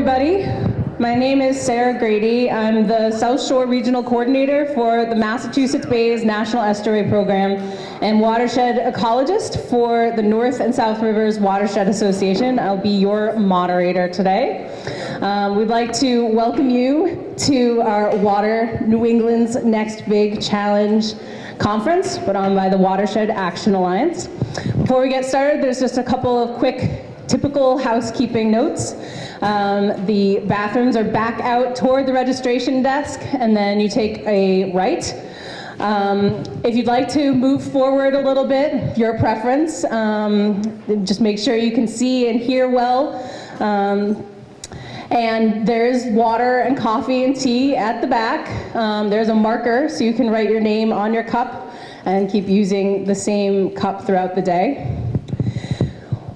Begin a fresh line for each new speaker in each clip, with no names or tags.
everybody. My name is Sarah Grady. I'm the South Shore Regional Coordinator for the Massachusetts Bay's National Estuary Program and Watershed Ecologist for the North and South Rivers Watershed Association. I'll be your moderator today. We'd like to welcome you to our Water New England's Next Big Challenge conference put on by the Watershed Action Alliance. Before we get started, there's just a couple of quick typical housekeeping notes. The bathrooms are back out toward the registration desk, and then you take a right. If you'd like to move forward a little bit, your preference, just make sure you can see and hear well. And there's water and coffee and tea at the back. There's a marker so you can write your name on your cup and keep using the same cup throughout the day.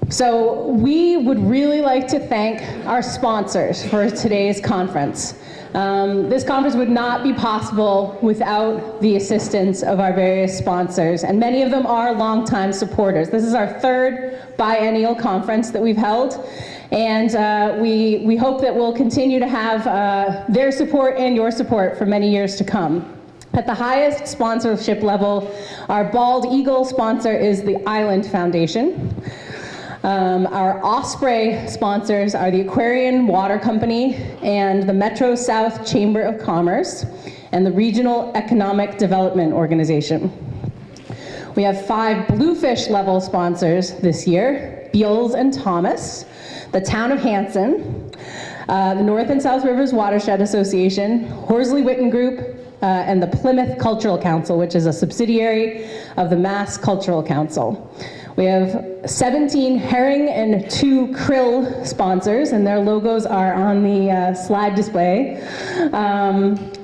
So we would really like to thank our sponsors for today's conference. This conference would not be possible without the assistance of our various sponsors, and many of them are longtime supporters. This is our third biennial conference that we've held, and we hope that we'll continue to have their support and your support for many years to come. At the highest sponsorship level, our Bald Eagle sponsor is the Island Foundation. Our Osprey sponsors are the Aquarian Water Company and the Metro South Chamber of Commerce and the Regional Economic Development Organization. We have 5 Bluefish level sponsors this year: Beals and Thomas, the Town of Hanson, the North and South Rivers Watershed Association, Horsley Witten Group, and the Plymouth Cultural Council, which is a subsidiary of the Mass Cultural Council. We have 17 herring and 2 krill sponsors, and their logos are on the slide display.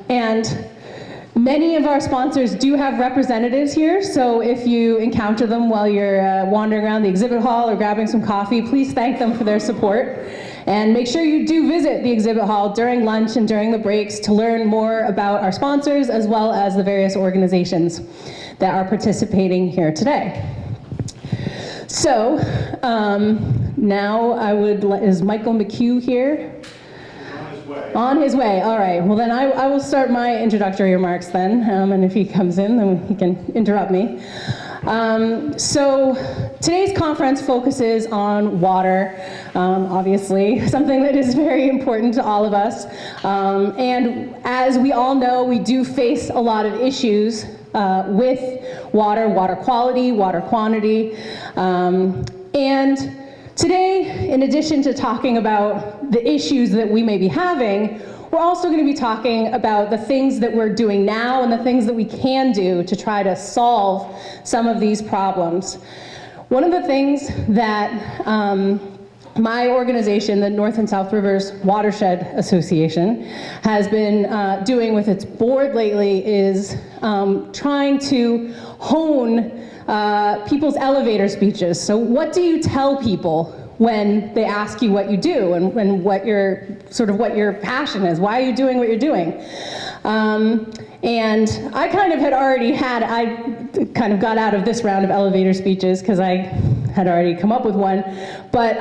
And many of our sponsors do have representatives here, so if you encounter them while you're wandering around the exhibit hall or grabbing some coffee, please thank them for their support. And make sure you do visit the exhibit hall during lunch and during the breaks to learn more about our sponsors as well as the various organizations that are participating here today. So now is Michael McHugh here?
On his way.
On his way, all right. Well then I will start my introductory remarks then, and if he comes in, then he can interrupt me. So today's conference focuses on water, obviously, something that is very important to all of us. And as we all know, we do face a lot of issues with water quality, water quantity. And today, in addition to talking about the issues that we may be having, we're also going to be talking about the things that we're doing now and the things that we can do to try to solve some of these problems. One of the things that my organization, the North and South Rivers Watershed Association, has been doing with its board lately is trying to hone people's elevator speeches. So what do you tell people when they ask you what you do and what your passion is? Why are you doing what you're doing? And I kind of got out of this round of elevator speeches because I had already come up with one. But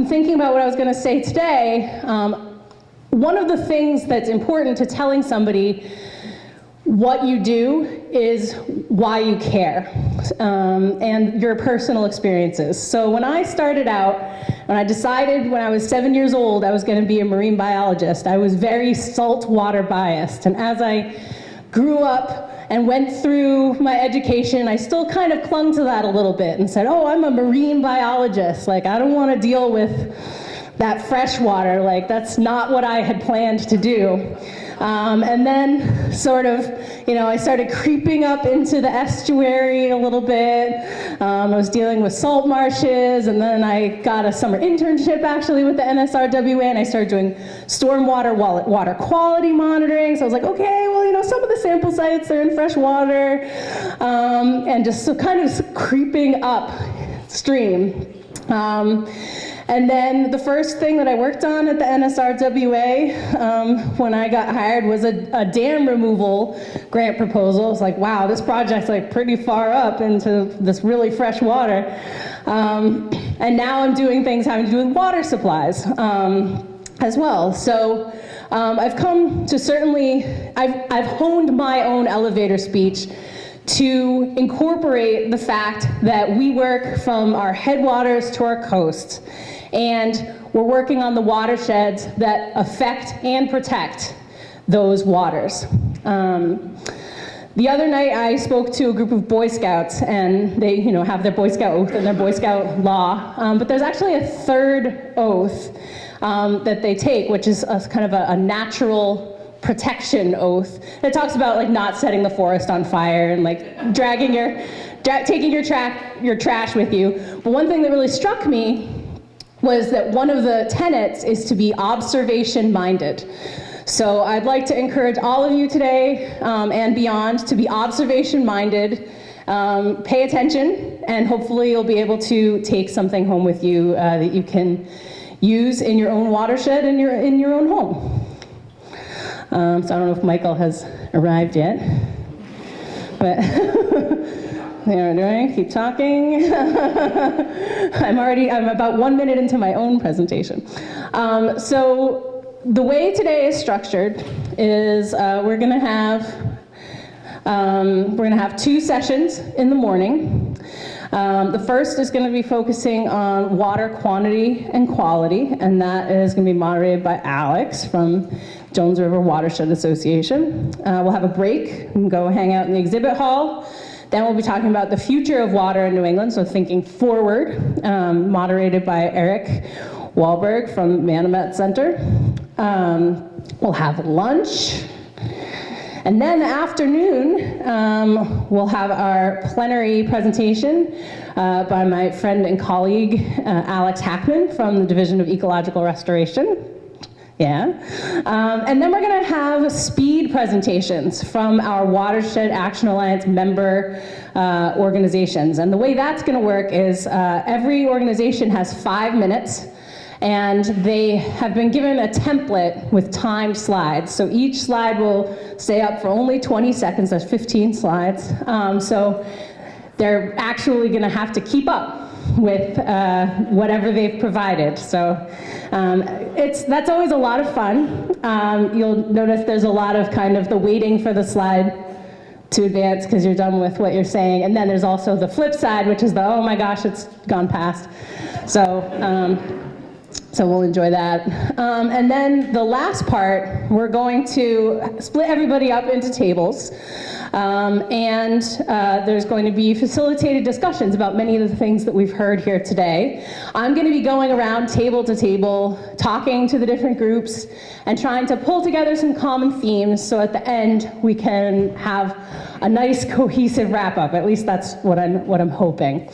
thinking about what I was going to say today, one of the things that's important to telling somebody what you do is why you care, and your personal experiences. So when I started out, when I decided when I was 7 years old I was going to be a marine biologist, I was very saltwater biased. And as I grew up and went through my education, I still kind of clung to that a little bit and said, oh, I'm a marine biologist. Like, I don't want to deal with that fresh water. Like, that's not what I had planned to do. And then sort of, I started creeping up into the estuary a little bit. I was dealing with salt marshes, and then I got a summer internship actually with the NSRWA, and I started doing stormwater water quality monitoring. So I was like, okay, well, some of the sample sites are in fresh water, and just so kind of creeping upstream. And then the first thing that I worked on at the NSRWA when I got hired was a dam removal grant proposal. It's like, wow, this project's like pretty far up into this really fresh water. And now I'm doing things having to do with water supplies. as well. So I've come to I've honed my own elevator speech to incorporate the fact that we work from our headwaters to our coasts, and we're working on the watersheds that affect and protect those waters. The other night I spoke to a group of Boy Scouts, and they have their Boy Scout oath and their Boy Scout law, but there's actually a third oath that they take, which is kind of a natural protection oath that talks about like not setting the forest on fire and like taking your trash with you. But one thing that really struck me was that one of the tenets is to be observation-minded. So I'd like to encourage all of you today and beyond to be observation-minded, pay attention, and hopefully you'll be able to take something home with you that you can use in your own watershed in your own home. So I don't know if Michael has arrived yet, but there we're doing. Keep talking. I'm about 1 minute into my own presentation. So the way today is structured is we're going to have 2 sessions in the morning. The first is going to be focusing on water quantity and quality, and that is going to be moderated by Alex from Jones River Watershed Association. We'll have a break and go hang out in the exhibit hall. Then we'll be talking about the future of water in New England, so thinking forward, moderated by Eric Wahlberg from Manomet Center. We'll have lunch. And then the afternoon, we'll have our plenary presentation by my friend and colleague, Alex Hackman from the Division of Ecological Restoration. Yeah. And then we're going to have speed presentations from our Watershed Action Alliance member organizations. And the way that's going to work is every organization has 5 minutes, and they have been given a template with timed slides. So each slide will stay up for only 20 seconds. There's 15 slides. So they're actually going to have to keep up with whatever they've provided. So that's always a lot of fun. You'll notice there's a lot of kind of the waiting for the slide to advance because you're done with what you're saying. And then there's also the flip side, which is the, oh my gosh, it's gone past. So we'll enjoy that. And then the last part, we're going to split everybody up into tables. And there's going to be facilitated discussions about many of the things that we've heard here today. I'm going to be going around table to table, talking to the different groups, and trying to pull together some common themes so at the end we can have a nice cohesive wrap-up. At least that's what I'm hoping.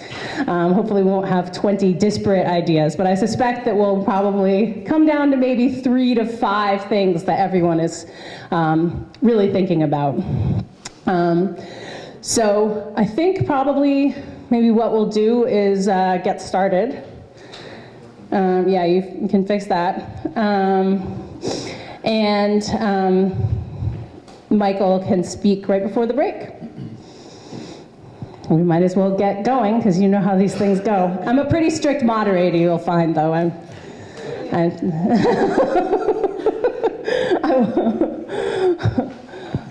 Hopefully we won't have 20 disparate ideas, but I suspect that we'll probably come down to maybe 3 to 5 things that everyone is really thinking about. So I think probably maybe what we'll do is get started. Yeah, you can fix that. And Michael can speak right before the break. We might as well get going because you know how these things go. I'm a pretty strict moderator, you'll find, though. All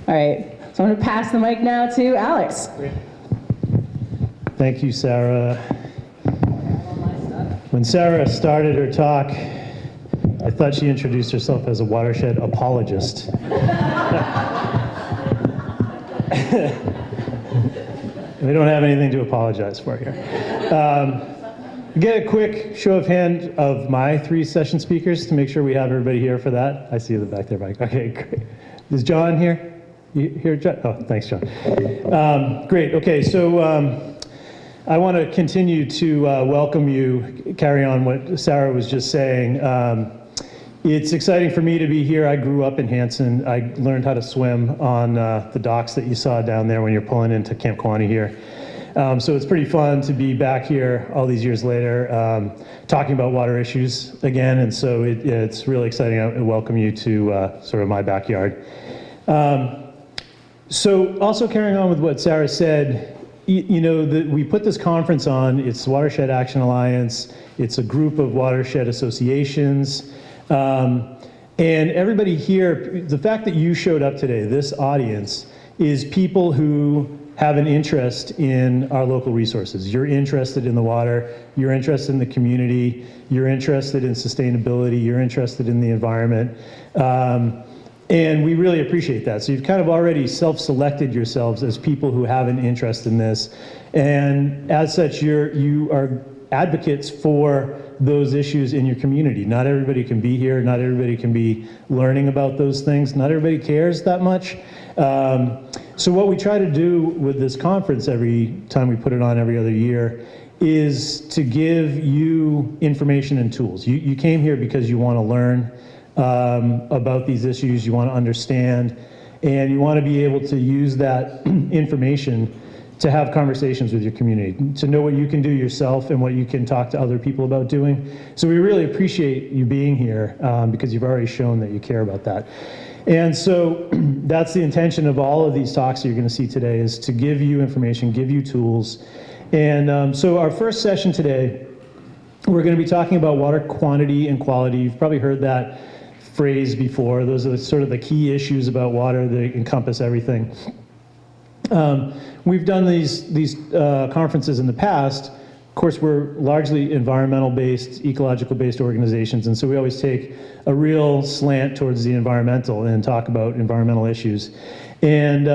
right. So I'm going to pass the mic now to Alex.
Thank you, Sarah. When Sarah started her talk, I thought she introduced herself as a watershed apologist. We don't have anything to apologize for here. Get a quick show of hand of my 3 session speakers to make sure we have everybody here for that. I see you in the back there, Mike. Okay, great. Is John here? You here, John? Oh, thanks, John. Great. Okay, so I want to continue to welcome you, carry on what Sarah was just saying. It's exciting for me to be here. I grew up in Hanson. I learned how to swim on the docks that you saw down there when you're pulling into Camp Kiwanee here. So it's pretty fun to be back here all these years later, talking about water issues again. And so it's really exciting. I welcome you to sort of my backyard. So also carrying on with what Sarah said, you know, we put this conference on. It's the Watershed Action Alliance. It's a group of watershed associations. And everybody here, the fact that you showed up today, this audience, is people who have an interest in our local resources. You're interested in the water, you're interested in the community, you're interested in sustainability, you're interested in the environment. And we really appreciate that. So you've kind of already self-selected yourselves as people who have an interest in this. And as such, you are advocates for those issues in your community. Not everybody can be here, not everybody can be learning about those things, not everybody cares that much. So what we try to do with this conference every time we put it on every other year is to give you information and tools. You came here because you want to learn about these issues, you want to understand, and you want to be able to use that information to have conversations with your community, to know what you can do yourself and what you can talk to other people about doing. So we really appreciate you being here because you've already shown that you care about that. And so that's the intention of all of these talks that you're going to see today, is to give you information, give you tools. And so our first session today, we're going to be talking about water quantity and quality. You've probably heard that phrase before. Those are sort of the key issues about water that encompass everything. We've done these conferences in the past. Of course, we're largely environmental-based, ecological-based organizations, and so we always take a real slant towards the environmental and talk about environmental issues. And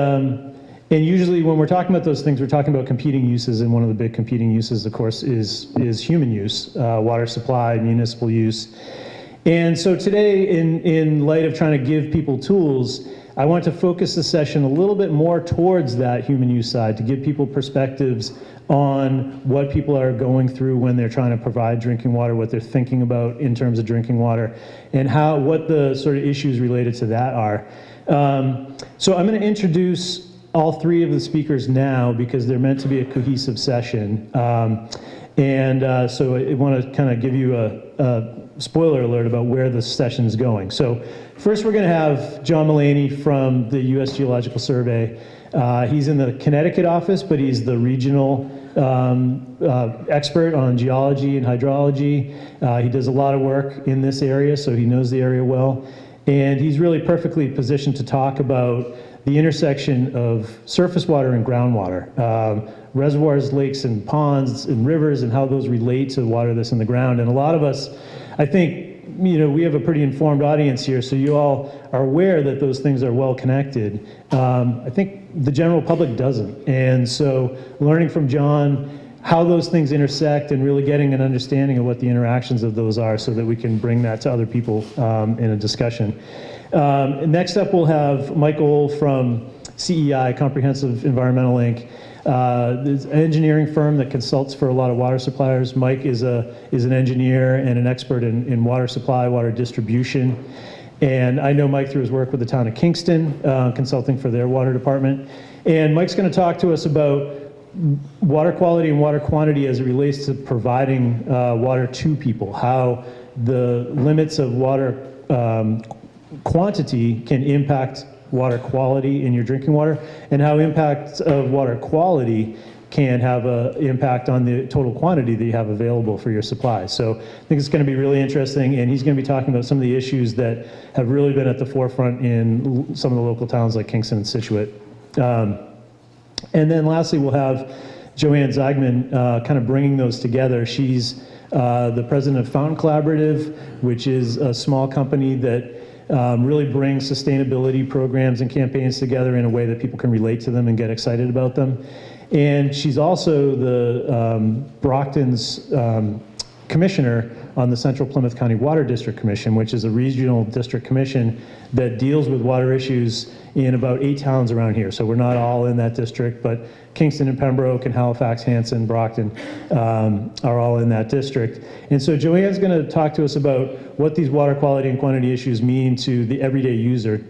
usually when we're talking about those things, we're talking about competing uses, and one of the big competing uses, of course, is human use, water supply, municipal use. And so today, in light of trying to give people tools, I want to focus the session a little bit more towards that human use side, to give people perspectives on what people are going through when they're trying to provide drinking water, what they're thinking about in terms of drinking water, and what the sort of issues related to that are. So I'm going to introduce all three of the speakers now because they're meant to be a cohesive session. So I want to kind of give you a spoiler alert about where the session is going. So first we're going to have John Mullaney from the U.S. Geological Survey. He's in the Connecticut office, but he's the regional expert on geology and hydrology. He does a lot of work in this area, so he knows the area well. And he's really perfectly positioned to talk about the intersection of surface water and groundwater, reservoirs, lakes, and ponds, and rivers, and how those relate to water that's in the ground. And a lot of us, I think, we have a pretty informed audience here, so you all are aware that those things are well connected. I think the general public doesn't. And so learning from John how those things intersect and really getting an understanding of what the interactions of those are so that we can bring that to other people in a discussion. Next up, we'll have Michael from CEI, Comprehensive Environmental Inc. There's an engineering firm that consults for a lot of water suppliers. Mike is an engineer and an expert in water supply, water distribution. And I know Mike through his work with the town of Kingston, consulting for their water department. And Mike's going to talk to us about water quality and water quantity as it relates to providing water to people, how the limits of water quantity can impact water quality in your drinking water, and how impacts of water quality can have an impact on the total quantity that you have available for your supply. So I think it's going to be really interesting, and he's going to be talking about some of the issues that have really been at the forefront in some of the local towns like Kingston and Scituate. And then lastly, we'll have Joanne Zagman kind of bringing those together. She's the president of Fountain Collaborative, which is a small company that really brings sustainability programs and campaigns together in a way that people can relate to them and get excited about them. And she's also the Brockton's commissioner on the Central Plymouth County Water District Commission, which is a regional district commission that deals with water issues in about 8 towns around here. So we're not all in that district, but Kingston and Pembroke and Halifax, Hanson, Brockton are all in that district. And so Joanne's going to talk to us about what these water quality and quantity issues mean to the everyday user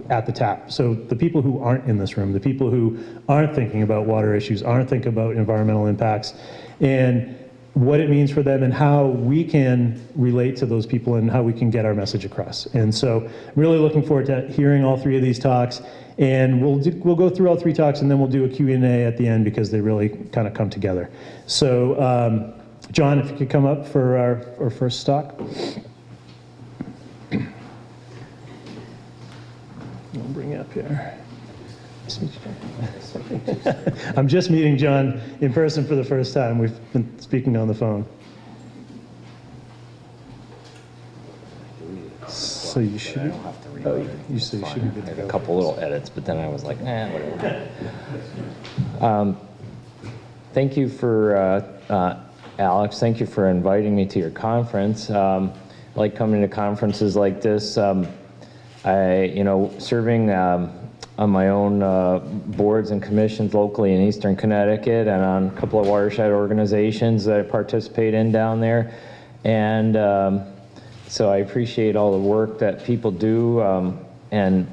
at the tap. So the people who aren't in this room, the people who aren't thinking about water issues, aren't thinking about environmental impacts, and what it means for them and how we can relate to those people and how we can get our message across. And so I'm really looking forward to hearing all 3 of these talks, and we'll go through all 3 talks, and then we'll do a Q&A at the end because they really kind of come together. So John, if you could come up for our first talk. I'll bring you up here. I'm just meeting John in person for the first time. We've been speaking on the phone. So you should. You should be good to go.
A couple little edits, but then I was like, whatever. Thank you for Alex. Thank you for inviting me to your conference. I like coming to conferences like this. Serving on my own boards and commissions locally in Eastern Connecticut and on a couple of watershed organizations that I participate in down there. And so I appreciate all the work that people do. And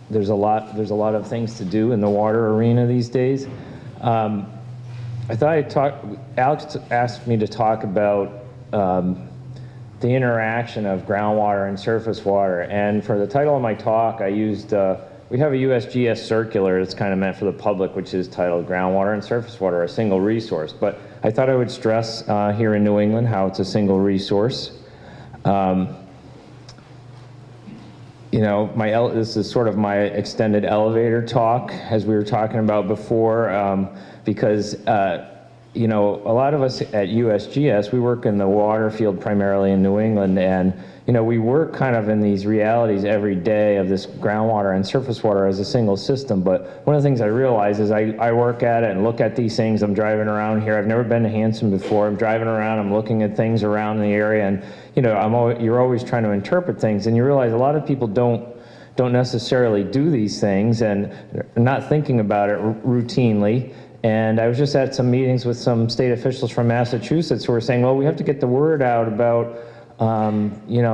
there's a lot of things to do in the water arena these days. I thought Alex asked me to talk about the interaction of groundwater and surface water. And for the title of my talk, I used, we have a USGS circular that's kind of meant for the public, which is titled Groundwater and Surface Water, a Single Resource. But I thought I would stress here in New England how it's a single resource. This is sort of my extended elevator talk, as we were talking about before, because a lot of us at USGS, we work in the water field primarily in New England, and we work kind of in these realities every day of this groundwater and surface water as a single system. But one of the things I realize is I work at it and look at these things. I'm driving around here. I've never been to Hanson before. I'm driving around. I'm looking at things around the area, and you're always trying to interpret things, and you realize a lot of people don't necessarily do these things, and they're not thinking about it routinely. And I was just at some meetings with some state officials from Massachusetts who were saying, well, we have to get the word out about,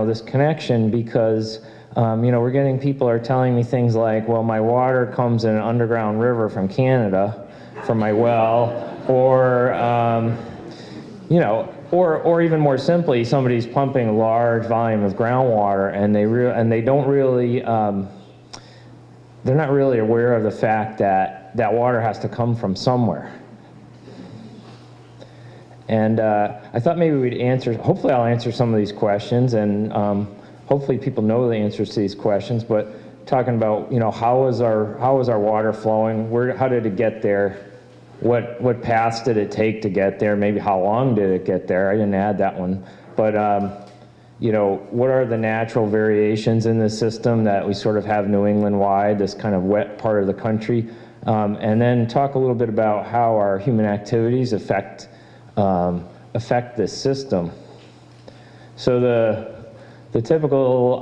this connection because, we're getting people are telling me things like, well, my water comes in an underground river from Canada from my well, or, or even more simply, somebody's pumping a large volume of groundwater and they don't really, they're not really aware of the fact that that water has to come from somewhere. And I thought maybe hopefully I'll answer some of these questions, and hopefully people know the answers to these questions, but talking about, how is our water flowing? How did it get there? What paths did it take to get there? Maybe how long did it get there? I didn't add that one. But, what are the natural variations in this system that we sort of have New England-wide, this kind of wet part of the country? And then talk a little bit about how our human activities affect this system. So the typical,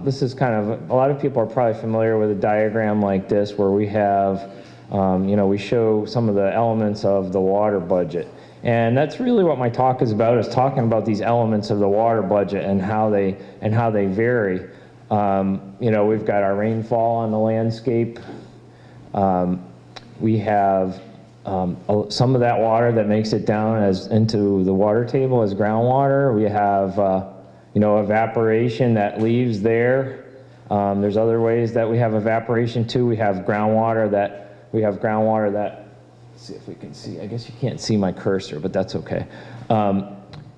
this is kind of, a lot of people are probably familiar with a diagram like this where we have, we show some of the elements of the water budget. And that's really what my talk is about, is talking about these elements of the water budget and how they vary. We've got our rainfall on the landscape. We have some of that water that makes it down into the water table as groundwater. We have evaporation that leaves there. There's other ways that we have evaporation too. We have groundwater that let's see if we can see. I guess you can't see my cursor, but that's okay.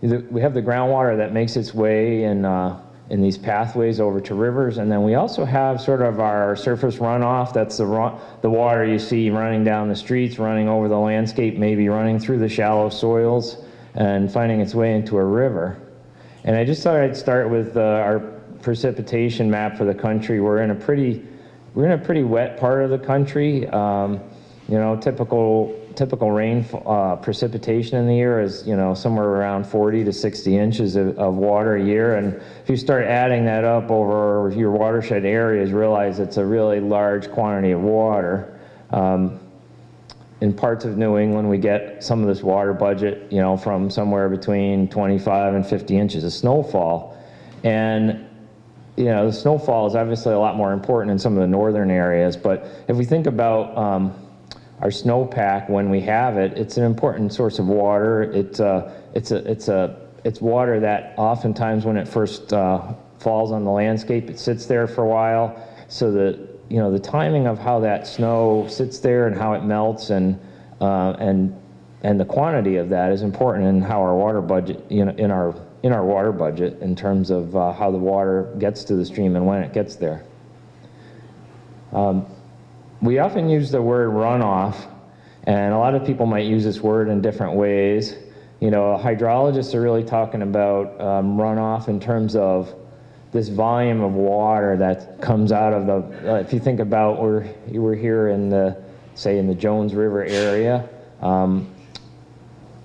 We have the groundwater that makes its way in these pathways over to rivers, and then we also have sort of our surface runoff. That's the water you see running down the streets, running over the landscape, maybe running through the shallow soils and finding its way into a river. And I just thought I'd start with our precipitation map for the country. We're in a pretty wet part of the country. Typical rain precipitation in the year is somewhere around 40 to 60 inches of water a year, and if you start adding that up over your watershed areas, realize it's a really large quantity of water. In parts of New England, we get some of this water budget, from somewhere between 25 and 50 inches of snowfall, and the snowfall is obviously a lot more important in some of the northern areas. But if we think about our snowpack, when we have it, it's an important source of water. It's water that oftentimes when it first falls on the landscape, it sits there for a while. So the timing of how that snow sits there and how it melts and the quantity of that is important in how our water budget, in our water budget, in terms of how the water gets to the stream and when it gets there. We often use the word runoff, and a lot of people might use this word in different ways. You know, hydrologists are really talking about runoff in terms of this volume of water that comes out of the, if you think about we're here in the, say in the Jones River area,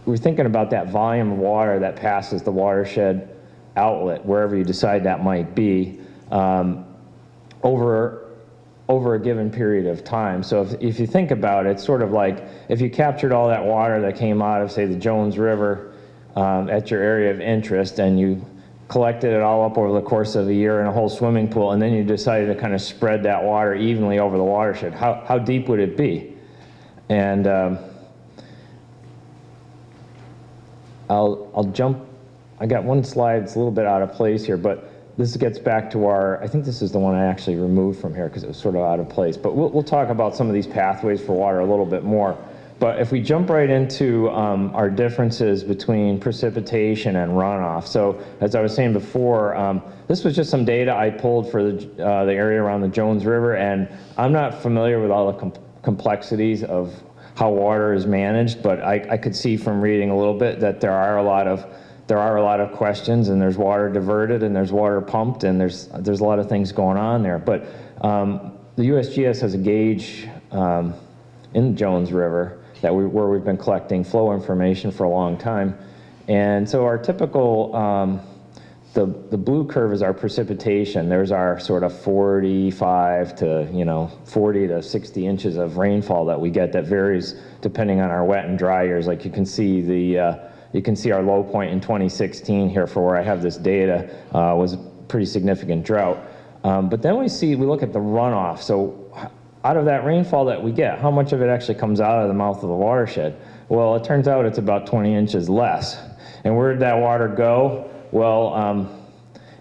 we're thinking about that volume of water that passes the watershed outlet, wherever you decide that might be, over a given period of time. So if you think about it, it's sort of like if you captured all that water that came out of, say, the Jones River at your area of interest, and you collected it all up over the course of a year in a whole swimming pool, and then you decided to kind of spread that water evenly over the watershed, how deep would it be? And I'll jump, I got one slide that's a little bit out of place here, but this gets back to our, I think this is the one I actually removed from here because it was sort of out of place, but we'll talk about some of these pathways for water a little bit more. But if we jump right into our differences between precipitation and runoff. So as I was saying before, this was just some data I pulled for the area around the Jones River, and I'm not familiar with all the complexities of how water is managed, but I could see from reading a little bit that there are a lot of questions, and there's water diverted, and there's water pumped, and there's a lot of things going on there. But the USGS has a gauge in the Jones River where we've been collecting flow information for a long time. And so our typical, the blue curve is our precipitation. There's our sort of 45 to 40 to 60 inches of rainfall that we get, that varies depending on our wet and dry years. Like you can see you can see our low point in 2016 here for where I have this data was a pretty significant drought. But then we look at the runoff. So out of that rainfall that we get, how much of it actually comes out of the mouth of the watershed? Well, it turns out it's about 20 inches less. And where did that water go? Well,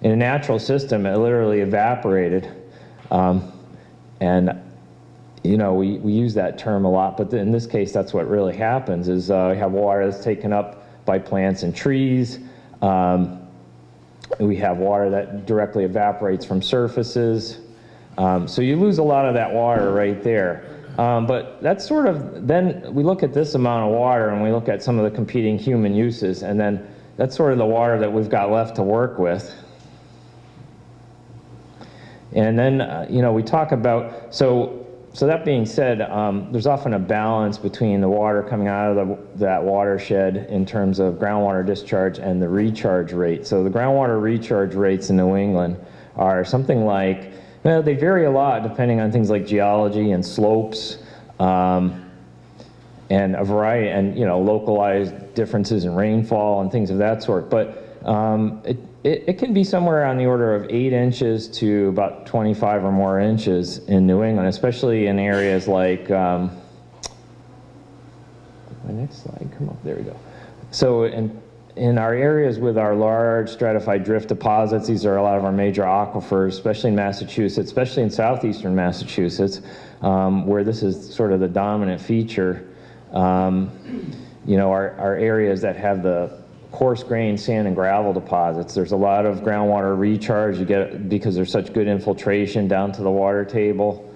in a natural system, it literally evaporated. And we use that term a lot, but in this case, that's what really happens is we have water that's taken up by plants and trees. We have water that directly evaporates from surfaces. So you lose a lot of that water right there. But that's sort of, then we look at this amount of water and we look at some of the competing human uses, and then that's sort of the water that we've got left to work with. And then, we talk about, so that being said, there's often a balance between the water coming out of that watershed in terms of groundwater discharge and the recharge rate. So the groundwater recharge rates in New England are something like, they vary a lot depending on things like geology and slopes, and a variety, and localized differences in rainfall and things of that sort. But it can be somewhere on the order of 8 inches to about 25 or more inches in New England, especially in areas like, my next slide, come up, there we go. So in our areas with our large stratified drift deposits, these are a lot of our major aquifers, especially in Massachusetts, especially in southeastern Massachusetts, where this is sort of the dominant feature. Our areas that have the coarse grain sand and gravel deposits, there's a lot of groundwater recharge you get because there's such good infiltration down to the water table.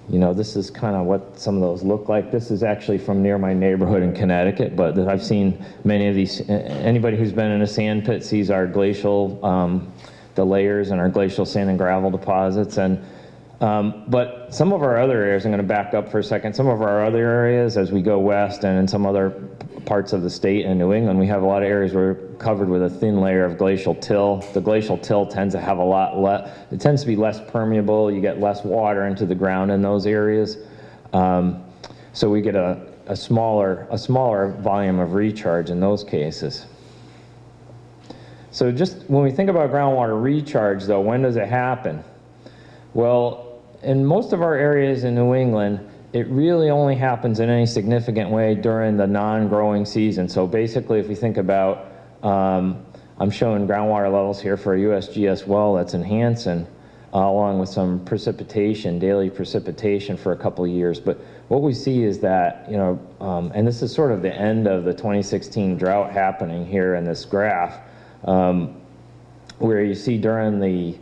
This is kind of what some of those look like. This is actually from near my neighborhood in Connecticut, but I've seen many of these. Anybody who's been in a sand pit sees our glacial, the layers in our glacial sand and gravel deposits. And but some of our other areas, I'm going to back up for a second, some of our other areas as we go west and in some other parts of the state and New England, we have a lot of areas where we're covered with a thin layer of glacial till. The glacial till tends to have a lot less, it tends to be less permeable, you get less water into the ground in those areas. So we get a smaller volume of recharge in those cases. So just when we think about groundwater recharge though, when does it happen? Well, in most of our areas in New England, it really only happens in any significant way during the non-growing season. So basically, if we think about, I'm showing groundwater levels here for a USGS well that's in Hanson, along with some precipitation, daily precipitation for a couple of years. But what we see is that, and this is sort of the end of the 2016 drought happening here in this graph, where you see during the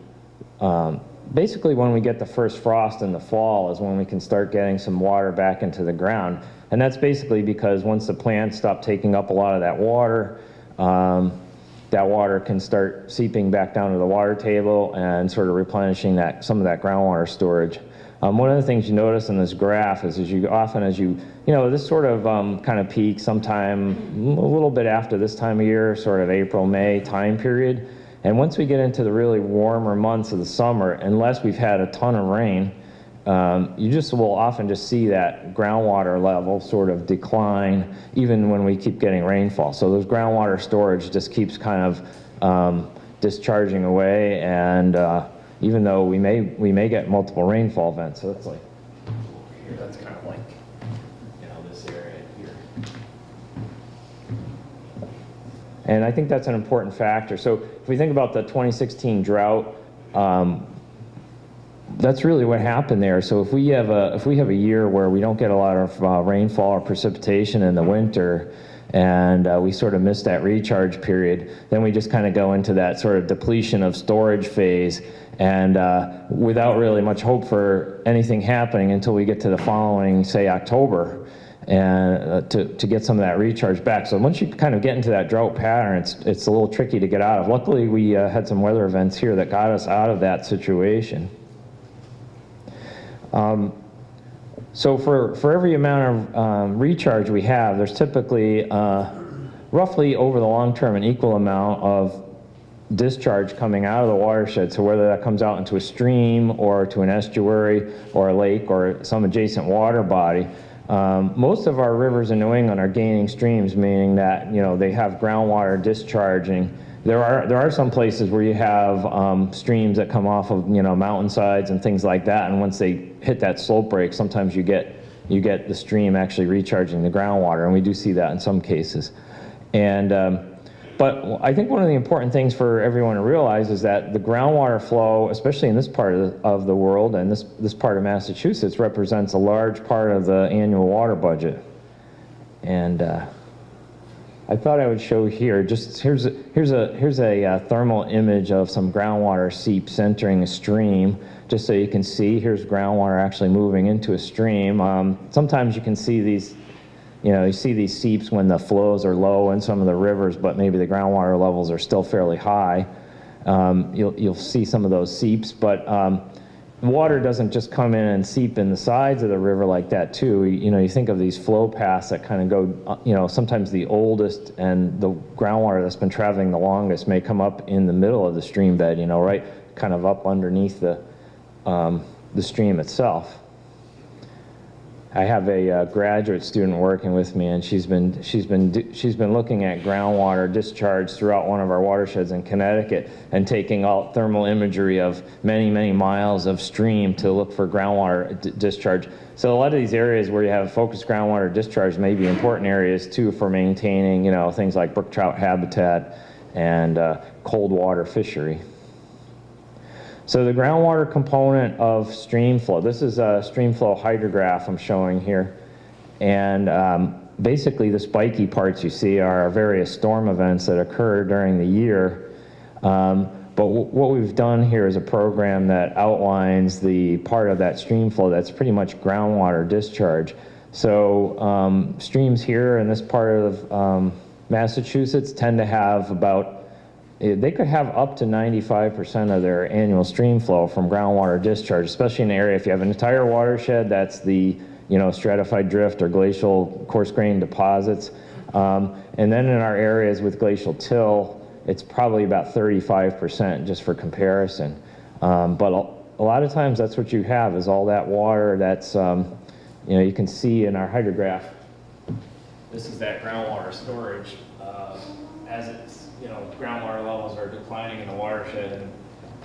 basically when we get the first frost in the fall is when we can start getting some water back into the ground. And that's basically because once the plants stop taking up a lot of that water can start seeping back down to the water table and sort of replenishing some of that groundwater storage. One of the things you notice in this graph is this sort of kind of peaks sometime a little bit after this time of year, sort of April, May time period. And once we get into the really warmer months of the summer, unless we've had a ton of rain, you just will often just see that groundwater level sort of decline even when we keep getting rainfall. So those groundwater storage just keeps kind of discharging away, and even though we may get multiple rainfall events. So that's like here, that's kind of like this area here. And I think that's an important factor. So if we think about the 2016 drought, that's really what happened there. So if we have a year where we don't get a lot of rainfall or precipitation in the winter, and we sort of miss that recharge period, then we just kind of go into that sort of depletion of storage phase, and without really much hope for anything happening until we get to the following, say, October, and to get some of that recharge back. So once you kind of get into that drought pattern, it's a little tricky to get out of. Luckily, we had some weather events here that got us out of that situation. So for every amount of recharge we have, there's typically roughly over the long term an equal amount of discharge coming out of the watershed. So whether that comes out into a stream or to an estuary or a lake or some adjacent water body, most of our rivers in New England are gaining streams, meaning that they have groundwater discharging. There are some places where you have streams that come off of mountainsides and things like that, and once they hit that slope break, sometimes you get the stream actually recharging the groundwater, and we do see that in some cases. And but I think one of the important things for everyone to realize is that the groundwater flow, especially in this part of the world and this part of Massachusetts, represents a large part of the annual water budget. And I thought I would show here, here's a thermal image of some groundwater seeps entering a stream, just so you can see. Here's groundwater actually moving into a stream. Sometimes you can see these, you see these seeps when the flows are low in some of the rivers, but maybe the groundwater levels are still fairly high. You'll see some of those seeps, but water doesn't just come in and seep in the sides of the river like that too. You think of these flow paths that kind of go, sometimes the oldest and the groundwater that's been traveling the longest may come up in the middle of the stream bed, right kind of up underneath the stream itself. I have a graduate student working with me, and she's been looking at groundwater discharge throughout one of our watersheds in Connecticut and taking out thermal imagery of many miles of stream to look for groundwater discharge. So a lot of these areas where you have focused groundwater discharge may be important areas too for maintaining, things like brook trout habitat and cold water fishery. So the groundwater component of streamflow, this is a streamflow hydrograph I'm showing here. And basically the spiky parts you see are various storm events that occur during the year. But what we've done here is a program that outlines the part of that streamflow that's pretty much groundwater discharge. So streams here in this part of Massachusetts tend to have they could have up to 95% of their annual stream flow from groundwater discharge, especially in an area if you have an entire watershed that's the stratified drift or glacial coarse grain deposits. And then in our areas with glacial till, it's probably about 35% just for comparison. But a lot of times that's what you have is all that water that's, you can see in our hydrograph. This is that groundwater storage as it's, groundwater levels are declining in the watershed, and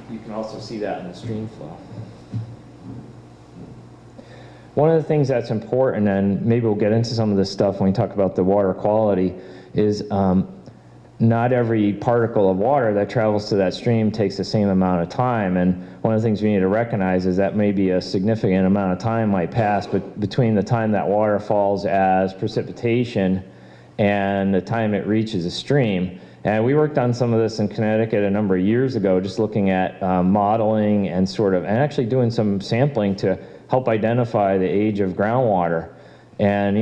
you can also see that in the stream flow. One of the things that's important, and maybe we'll get into some of this stuff when we talk about the water quality, is not every particle of water that travels to that stream takes the same amount of time. And one of the things we need to recognize is that maybe a significant amount of time might pass between the time that water falls as precipitation and the time it reaches a stream. And we worked on some of this in Connecticut a number of years ago, just looking at modeling and and actually doing some sampling to help identify the age of groundwater. And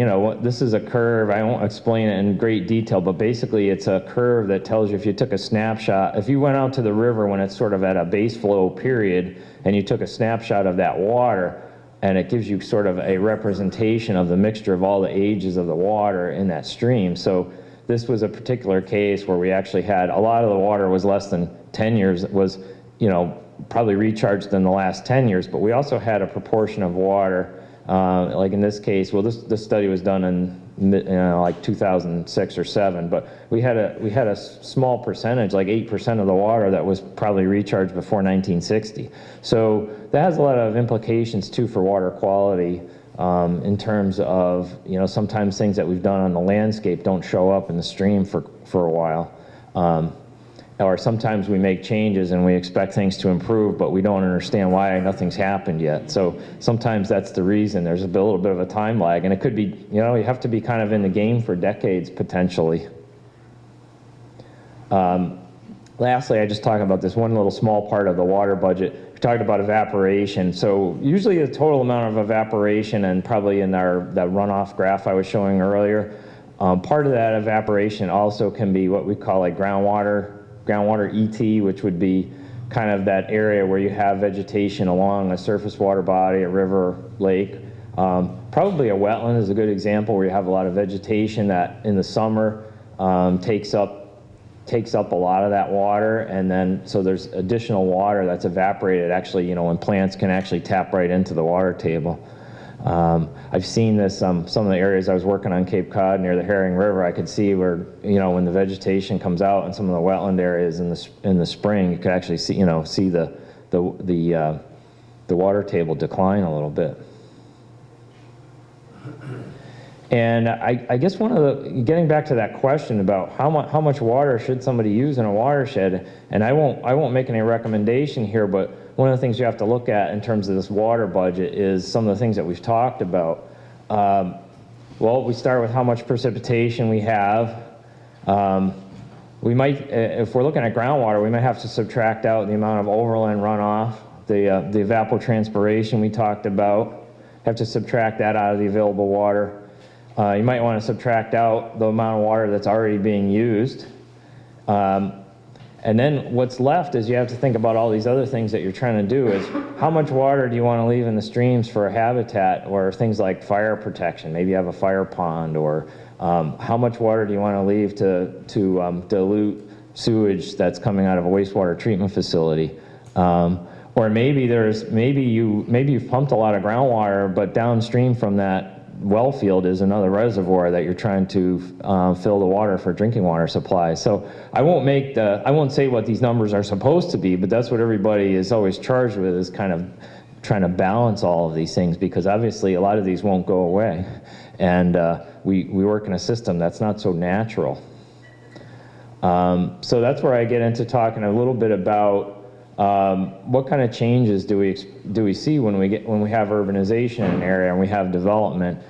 this is a curve, I won't explain it in great detail, but basically it's a curve that tells you if you took a snapshot, if you went out to the river when it's sort of at a base flow period, and you took a snapshot of that water, and it gives you sort of a representation of the mixture of all the ages of the water in that stream. So this was a particular case where we actually had a lot of the water was less than 10 years, was, probably recharged in the last 10 years, but we also had a proportion of water, like in this case, well, this study was done in like 2006 or 7, but we had a small percentage, like 8% of the water that was probably recharged before 1960. So that has a lot of implications too for water quality. In terms of, sometimes things that we've done on the landscape don't show up in the stream for a while. Or sometimes we make changes and we expect things to improve, but we don't understand why nothing's happened yet. So sometimes that's the reason. There's a little bit of a time lag, and it could be, you have to be kind of in the game for decades potentially. Lastly, I just talk about this one little small part of the water budget. We talked about evaporation. So usually the total amount of evaporation, and probably in that runoff graph I was showing earlier, part of that evaporation also can be what we call like groundwater ET, which would be kind of that area where you have vegetation along a surface water body, a river, lake. Probably a wetland is a good example where you have a lot of vegetation that in the summer takes up a lot of that water, and then so there's additional water that's evaporated actually, when plants can actually tap right into the water table. I've seen this, some of the areas I was working on Cape Cod near the Herring River, I could see where, when the vegetation comes out in some of the wetland areas in the spring, you could actually see, see the water table decline a little bit. And I guess getting back to that question about how much water should somebody use in a watershed, and I won't make any recommendation here, but one of the things you have to look at in terms of this water budget is some of the things that we've talked about. Well, we start with how much precipitation we have. We might, if we're looking at groundwater, we might have to subtract out the amount of overland runoff, the evapotranspiration we talked about, have to subtract that out of the available water. You might want to subtract out the amount of water that's already being used. And then what's left is you have to think about all these other things that you're trying to do is how much water do you want to leave in the streams for a habitat or things like fire protection? Maybe you have a fire pond, or how much water do you want to leave to dilute sewage that's coming out of a wastewater treatment facility? Or maybe you've pumped a lot of groundwater, but downstream from that well field is another reservoir that you're trying to fill the water for drinking water supply. So I won't say what these numbers are supposed to be, but that's what everybody is always charged with, is kind of trying to balance all of these things, because obviously a lot of these won't go away. And we work in a system that's not so natural. So that's where I get into talking a little bit about what kind of changes do we see when we have urbanization in an area and we have development?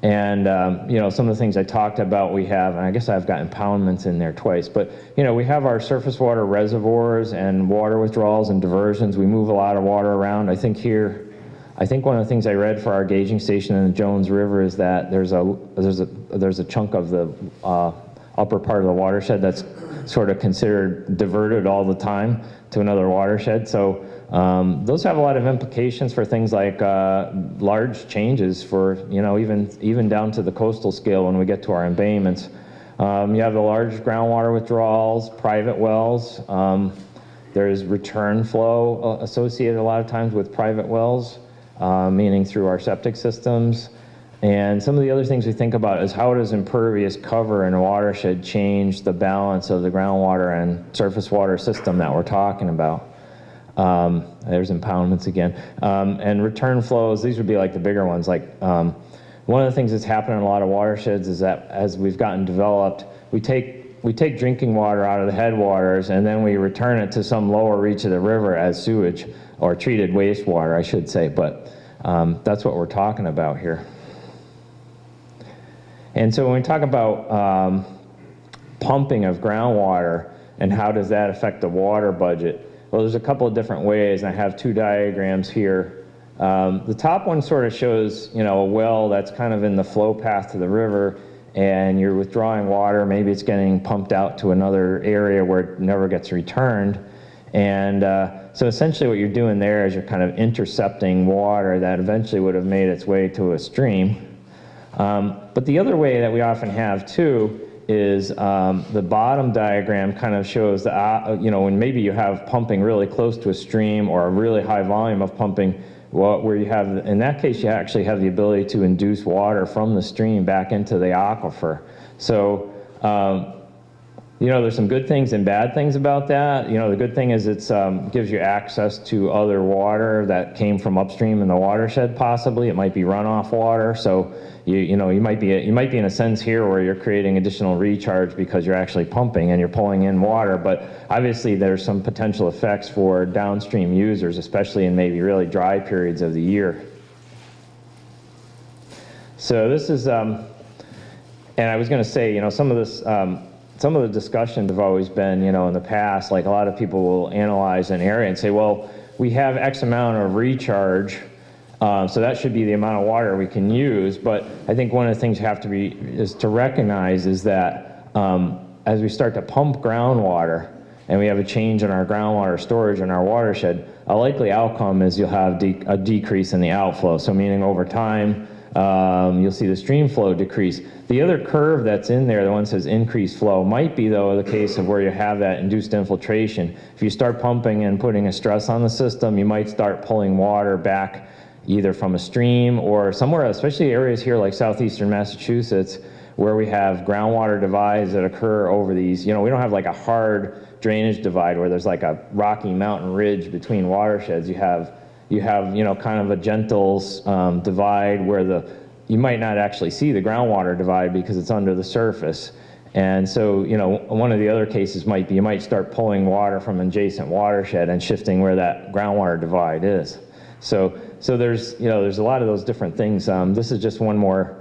And some of the things I talked about we have, and I guess I've got impoundments in there twice, but we have our surface water reservoirs and water withdrawals and diversions. We move a lot of water around. I think one of the things I read for our gauging station in the Jones River is that there's a chunk of the upper part of the watershed that's sort of considered diverted all the time to another watershed. So those have a lot of implications for things like large changes for, even down to the coastal scale when we get to our embayments. You have the large groundwater withdrawals, private wells. There's return flow associated a lot of times with private wells, meaning through our septic systems. And some of the other things we think about is how does impervious cover in a watershed change the balance of the groundwater and surface water system that we're talking about. There's impoundments again. And return flows, these would be like the bigger ones. Like one of the things that's happened in a lot of watersheds is that as we've gotten developed, we take drinking water out of the headwaters and then we return it to some lower reach of the river as sewage, or treated wastewater, I should say. But that's what we're talking about here. And so when we talk about pumping of groundwater and how does that affect the water budget. Well, there's a couple of different ways, and I have two diagrams here. The top one sort of shows, a well that's kind of in the flow path to the river, and you're withdrawing water. Maybe it's getting pumped out to another area where it never gets returned. And so essentially what you're doing there is you're kind of intercepting water that eventually would have made its way to a stream. But the other way that we often have too is the bottom diagram kind of shows the, when maybe you have pumping really close to a stream or a really high volume of pumping, where you have, in that case, you actually have the ability to induce water from the stream back into the aquifer. So, there's some good things and bad things about that. The good thing is it gives you access to other water that came from upstream in the watershed possibly. It might be runoff water. So you might be in a sense here where you're creating additional recharge because you're actually pumping and you're pulling in water. But obviously there's some potential effects for downstream users, especially in maybe really dry periods of the year. So this is, and I was going to say, some of this. Some of the discussions have always been, in the past, like a lot of people will analyze an area and say, well, we have X amount of recharge, so that should be the amount of water we can use. But I think one of the things you have to recognize is that as we start to pump groundwater and we have a change in our groundwater storage in our watershed, a likely outcome is you'll have a decrease in the outflow. So meaning over time, you'll see the stream flow decrease. The other curve that's in there, the one that says increased flow, might be, though, the case of where you have that induced infiltration. If you start pumping and putting a stress on the system, you might start pulling water back either from a stream or somewhere, especially areas here like southeastern Massachusetts, where we have groundwater divides that occur over these. We don't have like a hard drainage divide where there's like a rocky mountain ridge between watersheds. You have kind of a gentle divide where you might not actually see the groundwater divide because it's under the surface. And so, one of the other cases might be you might start pulling water from an adjacent watershed and shifting where that groundwater divide is. So there's a lot of those different things. This is just one more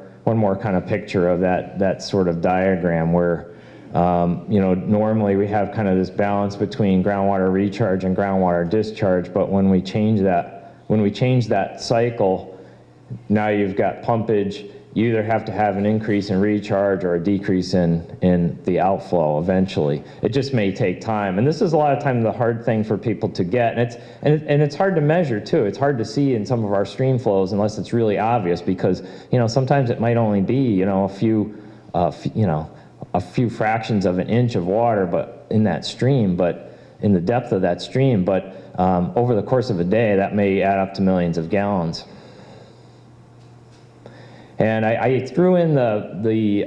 kind of picture of that sort of diagram where normally we have kind of this balance between groundwater recharge and groundwater discharge, but when we change that cycle, now you've got pumpage. You either have to have an increase in recharge or a decrease in the outflow eventually. It just may take time. And this is a lot of time the hard thing for people to get. And it's hard to measure too. It's hard to see in some of our stream flows unless it's really obvious because, sometimes it might only be, a few fractions of an inch of water but in that stream, but in the depth of that stream. But over the course of a day, that may add up to millions of gallons. And I threw in the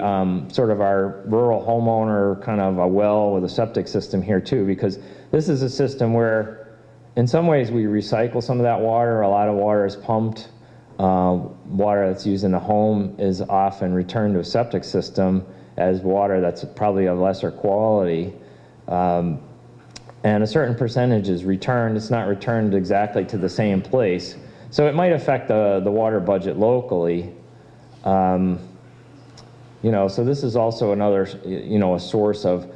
sort of our rural homeowner kind of a well with a septic system here too, because this is a system where in some ways we recycle some of that water. A lot of water is pumped. Water that's used in the home is often returned to a septic system as water that's probably of lesser quality. And a certain percentage is returned. It's not returned exactly to the same place. So it might affect the water budget locally. So this is also another, a source of,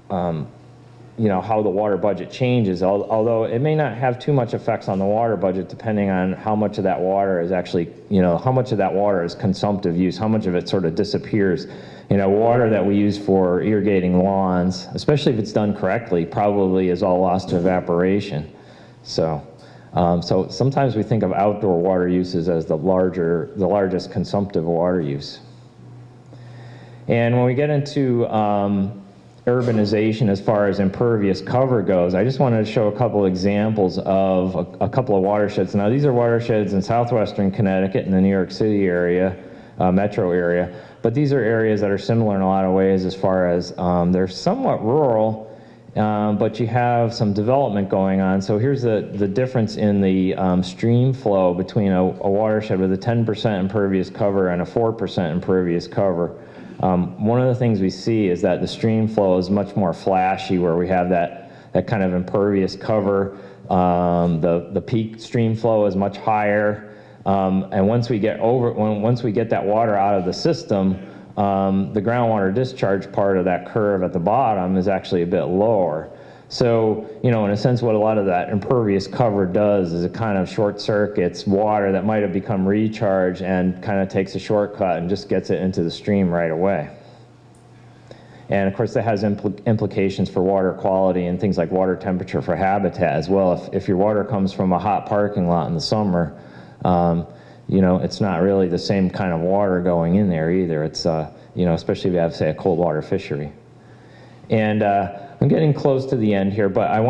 how the water budget changes, although it may not have too much effects on the water budget depending on how much of that water is actually, how much of that water is consumptive use, how much of it sort of disappears. Water that we use for irrigating lawns, especially if it's done correctly, probably is all lost to evaporation. So sometimes we think of outdoor water uses as the largest consumptive water use. And when we get into urbanization as far as impervious cover goes, I just wanted to show a couple examples of a couple of watersheds. Now these are watersheds in southwestern Connecticut in the New York City area, metro area, but these are areas that are similar in a lot of ways as far as they're somewhat rural, but you have some development going on. So here's the difference in the stream flow between a watershed with a 10% impervious cover and a 4% impervious cover. One of the things we see is that the stream flow is much more flashy where we have that kind of impervious cover. The peak stream flow is much higher. And once we get that water out of the system, the groundwater discharge part of that curve at the bottom is actually a bit lower. So, in a sense, what a lot of that impervious cover does is it kind of short circuits water that might have become recharged and kind of takes a shortcut and just gets it into the stream right away. And of course, that has implications for water quality and things like water temperature for habitat as well. If your water comes from a hot parking lot in the summer, it's not really the same kind of water going in there either. It's, especially if you have, say, a cold water fishery. And I'm getting close to the end here, but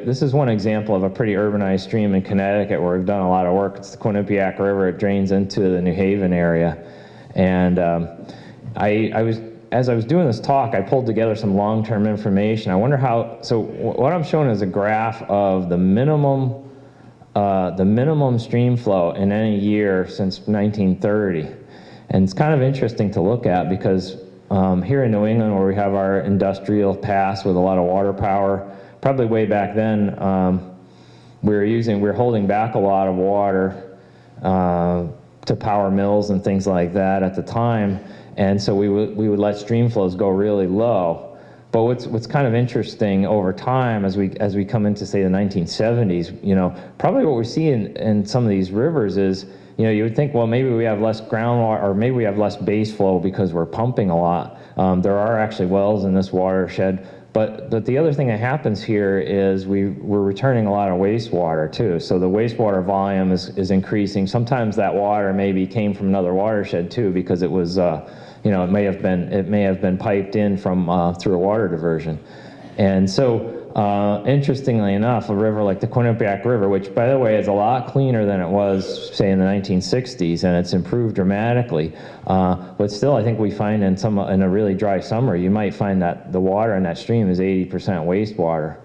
this is one example of a pretty urbanized stream in Connecticut where we've done a lot of work. It's the Quinnipiac River. It drains into the New Haven area. And as I was doing this talk, I pulled together some long-term information. I wonder what I'm showing is a graph of the minimum stream flow in any year since 1930. And it's kind of interesting to look at because here in New England, where we have our industrial past with a lot of water power, probably way back then, we were holding back a lot of water to power mills and things like that at the time, and so we would let stream flows go really low. But what's kind of interesting over time, as we come into, say, the 1970s, probably what we see in some of these rivers is, you would think, well, maybe we have less groundwater, or maybe we have less base flow because we're pumping a lot. There are actually wells in this watershed, but the other thing that happens here is we're returning a lot of wastewater too. So the wastewater volume is increasing. Sometimes that water maybe came from another watershed too, because it was, it may have been piped in from through a water diversion. And so, interestingly enough, a river like the Quinnipiac River, which, by the way, is a lot cleaner than it was, say, in the 1960s, and it's improved dramatically. But still, I think we find in a really dry summer, you might find that the water in that stream is 80% wastewater.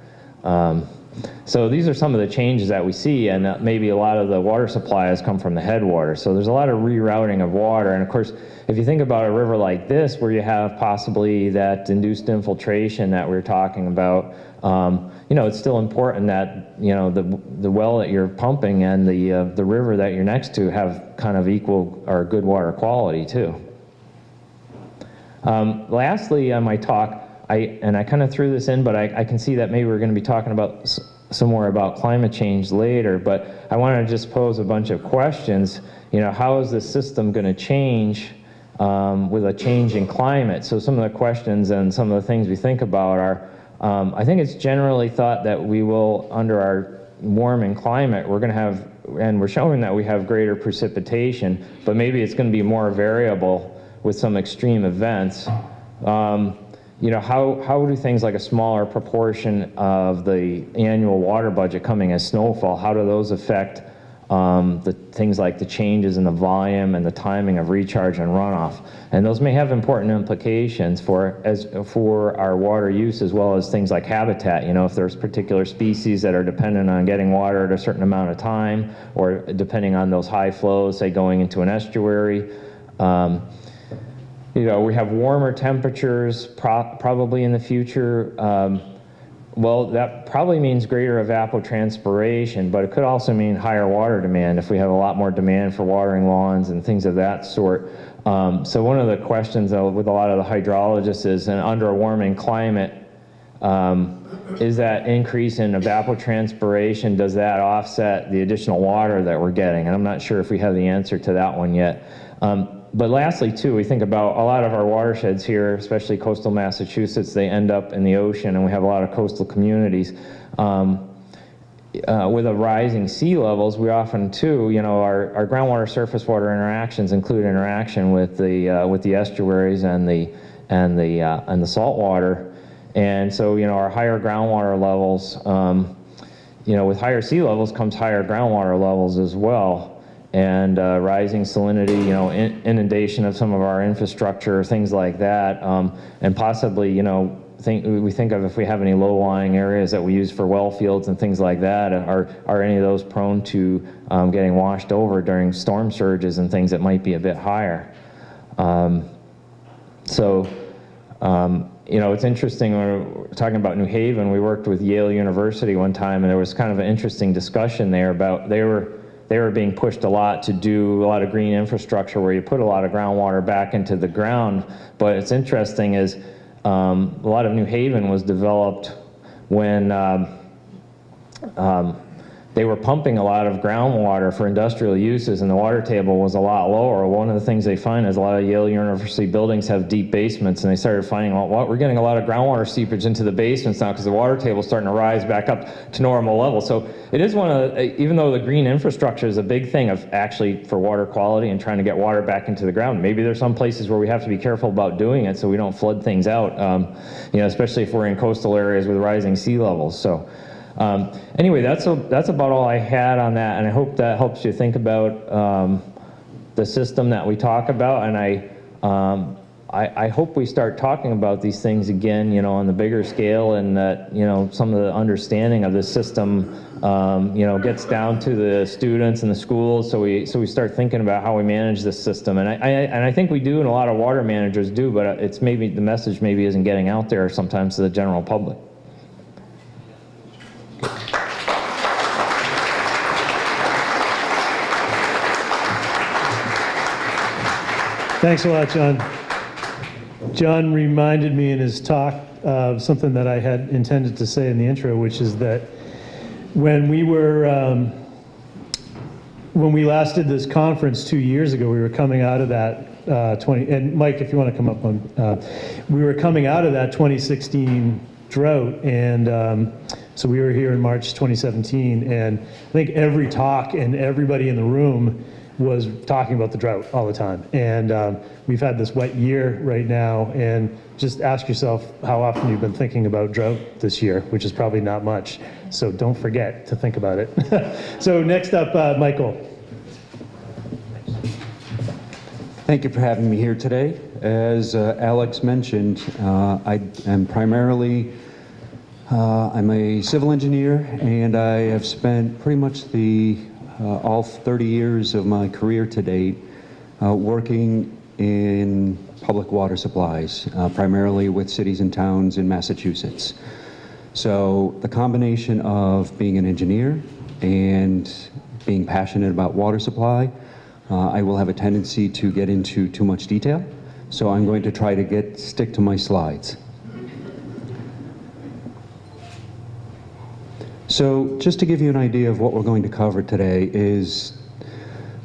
So these are some of the changes that we see, and maybe a lot of the water supply has come from the headwaters. So there's a lot of rerouting of water, and of course, if you think about a river like this, where you have possibly that induced infiltration that we were talking about, it's still important that the well that you're pumping and the river that you're next to have kind of equal or good water quality too. Lastly, on my talk, I kind of threw this in, but I can see that maybe we're going to be talking about some more about climate change later. But I want to just pose a bunch of questions. How is the system going to change with a change in climate? So some of the questions and some of the things we think about are, I think it's generally thought that we will, under our warming climate, we're going to have, and we're showing that we have greater precipitation, but maybe it's going to be more variable with some extreme events. How do things like a smaller proportion of the annual water budget coming as snowfall, how do those affect the things like the changes in the volume and the timing of recharge and runoff? And those may have important implications for our water use, as well as things like habitat. If there's particular species that are dependent on getting water at a certain amount of time, or depending on those high flows, say going into an estuary. We have warmer temperatures probably in the future. Well, that probably means greater evapotranspiration, but it could also mean higher water demand if we have a lot more demand for watering lawns and things of that sort. So one of the questions with a lot of the hydrologists is, under a warming climate, is that increase in evapotranspiration, does that offset the additional water that we're getting? And I'm not sure if we have the answer to that one yet. But lastly, too, we think about a lot of our watersheds here, especially coastal Massachusetts, they end up in the ocean, and we have a lot of coastal communities. With the rising sea levels, we often, too, our groundwater surface water interactions include interaction with the estuaries and the salt water. And so, our higher groundwater levels, with higher sea levels comes higher groundwater levels as well. And rising salinity, inundation of some of our infrastructure, things like that, and possibly, we think of if we have any low-lying areas that we use for well fields and things like that, are any of those prone to getting washed over during storm surges and things that might be a bit higher? It's interesting when we're talking about New Haven. We worked with Yale University one time, and there was kind of an interesting discussion there about they were being pushed a lot to do a lot of green infrastructure where you put a lot of groundwater back into the ground. But it's interesting is a lot of New Haven was developed when they were pumping a lot of groundwater for industrial uses, and the water table was a lot lower. One of the things they find is a lot of Yale University buildings have deep basements, and they started finding, well, we're getting a lot of groundwater seepage into the basements now because the water table is starting to rise back up to normal levels. So it is one of the, even though the green infrastructure is a big thing of actually for water quality and trying to get water back into the ground, maybe there's some places where we have to be careful about doing it so we don't flood things out, you know, especially if we're in coastal areas with rising sea levels. So. Anyway, that's about all I had on that, and I hope that helps you think about the system that we talk about, and I hope we start talking about these things again, you know, on the bigger scale, and that, you know, some of the understanding of the system, you know, gets down to the students and the schools, so we start thinking about how we manage this system, and I think we do, and a lot of water managers do, but it's maybe the message maybe isn't getting out there sometimes to the general public.
Thanks a lot, John. John reminded me in his talk of something that I had intended to say in the intro, which is that when we last did this conference 2 years ago, we were coming out of that and Mike, if you want to come up on, we were coming out of that 2016 drought, and so we were here in March 2017, and I think every talk and everybody in the room was talking about the drought all the time. And we've had this wet year right now, and just ask yourself how often you've been thinking about drought this year, which is probably not much. So don't forget to think about it. So next up, Michael.
Thank you for having me here today. As Alex mentioned, I am primarily, I'm a civil engineer, and I have spent pretty much all 30 years of my career to date working in public water supplies, primarily with cities and towns in Massachusetts. So the combination of being an engineer and being passionate about water supply, I will have a tendency to get into too much detail. So I'm going to try to stick to my slides. So just to give you an idea of what we're going to cover today is,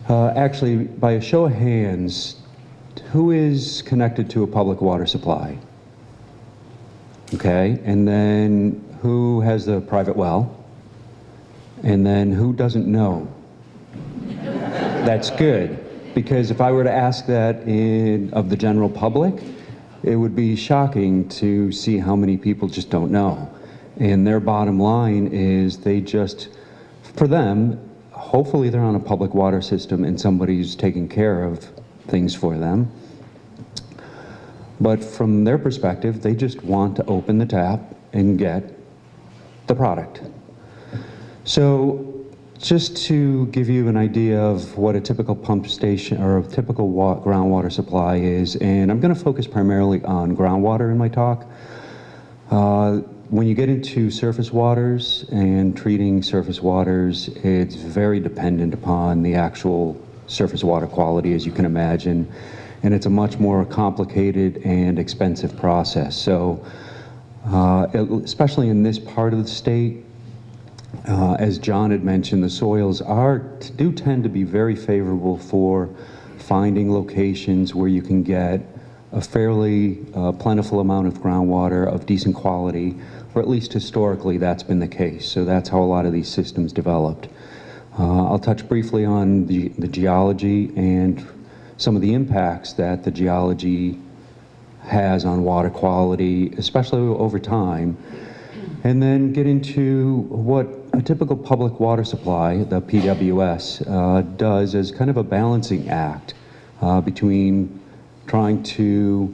actually, by a show of hands, who is connected to a public water supply? Okay, and then who has a private well? And then who doesn't know? That's good, because if I were to ask that of the general public, it would be shocking to see how many people just don't know. And their bottom line is for them, hopefully they're on a public water system and somebody's taking care of things for them. But from their perspective, they just want to open the tap and get the product. So just to give you an idea of what a typical pump station or a typical groundwater supply is, and I'm going to focus primarily on groundwater in my talk. When you get into surface waters and treating surface waters, it's very dependent upon the actual surface water quality, as you can imagine, and it's a much more complicated and expensive process. So, especially in this part of the state, as John had mentioned, the soils do tend to be very favorable for finding locations where you can get a fairly plentiful amount of groundwater of decent quality, or at least historically that's been the case. So that's how a lot of these systems developed. I'll touch briefly on the geology and some of the impacts that the geology has on water quality, especially over time, and then get into what a typical public water supply, the PWS, does as kind of a balancing act between trying to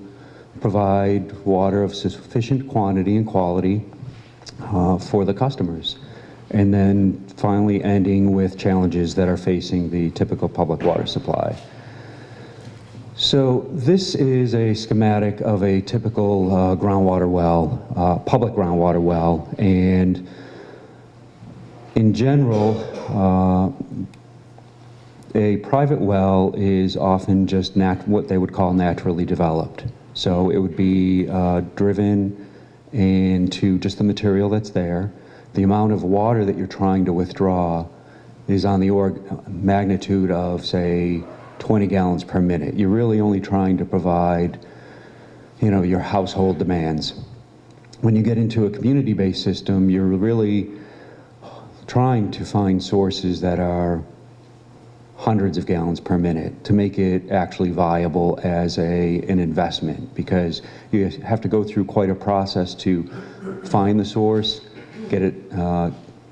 provide water of sufficient quantity and quality for the customers, and then finally ending with challenges that are facing the typical public water supply. So this is a schematic of a typical groundwater well, public groundwater well, and in general, A private well is often just what they would call naturally developed. So it would be driven into just the material that's there. The amount of water that you're trying to withdraw is on the magnitude of, say, 20 gallons per minute. You're really only trying to provide, your household demands. When you get into a community-based system, you're really trying to find sources that are hundreds of gallons per minute to make it actually viable as an investment, because you have to go through quite a process to find the source, get it,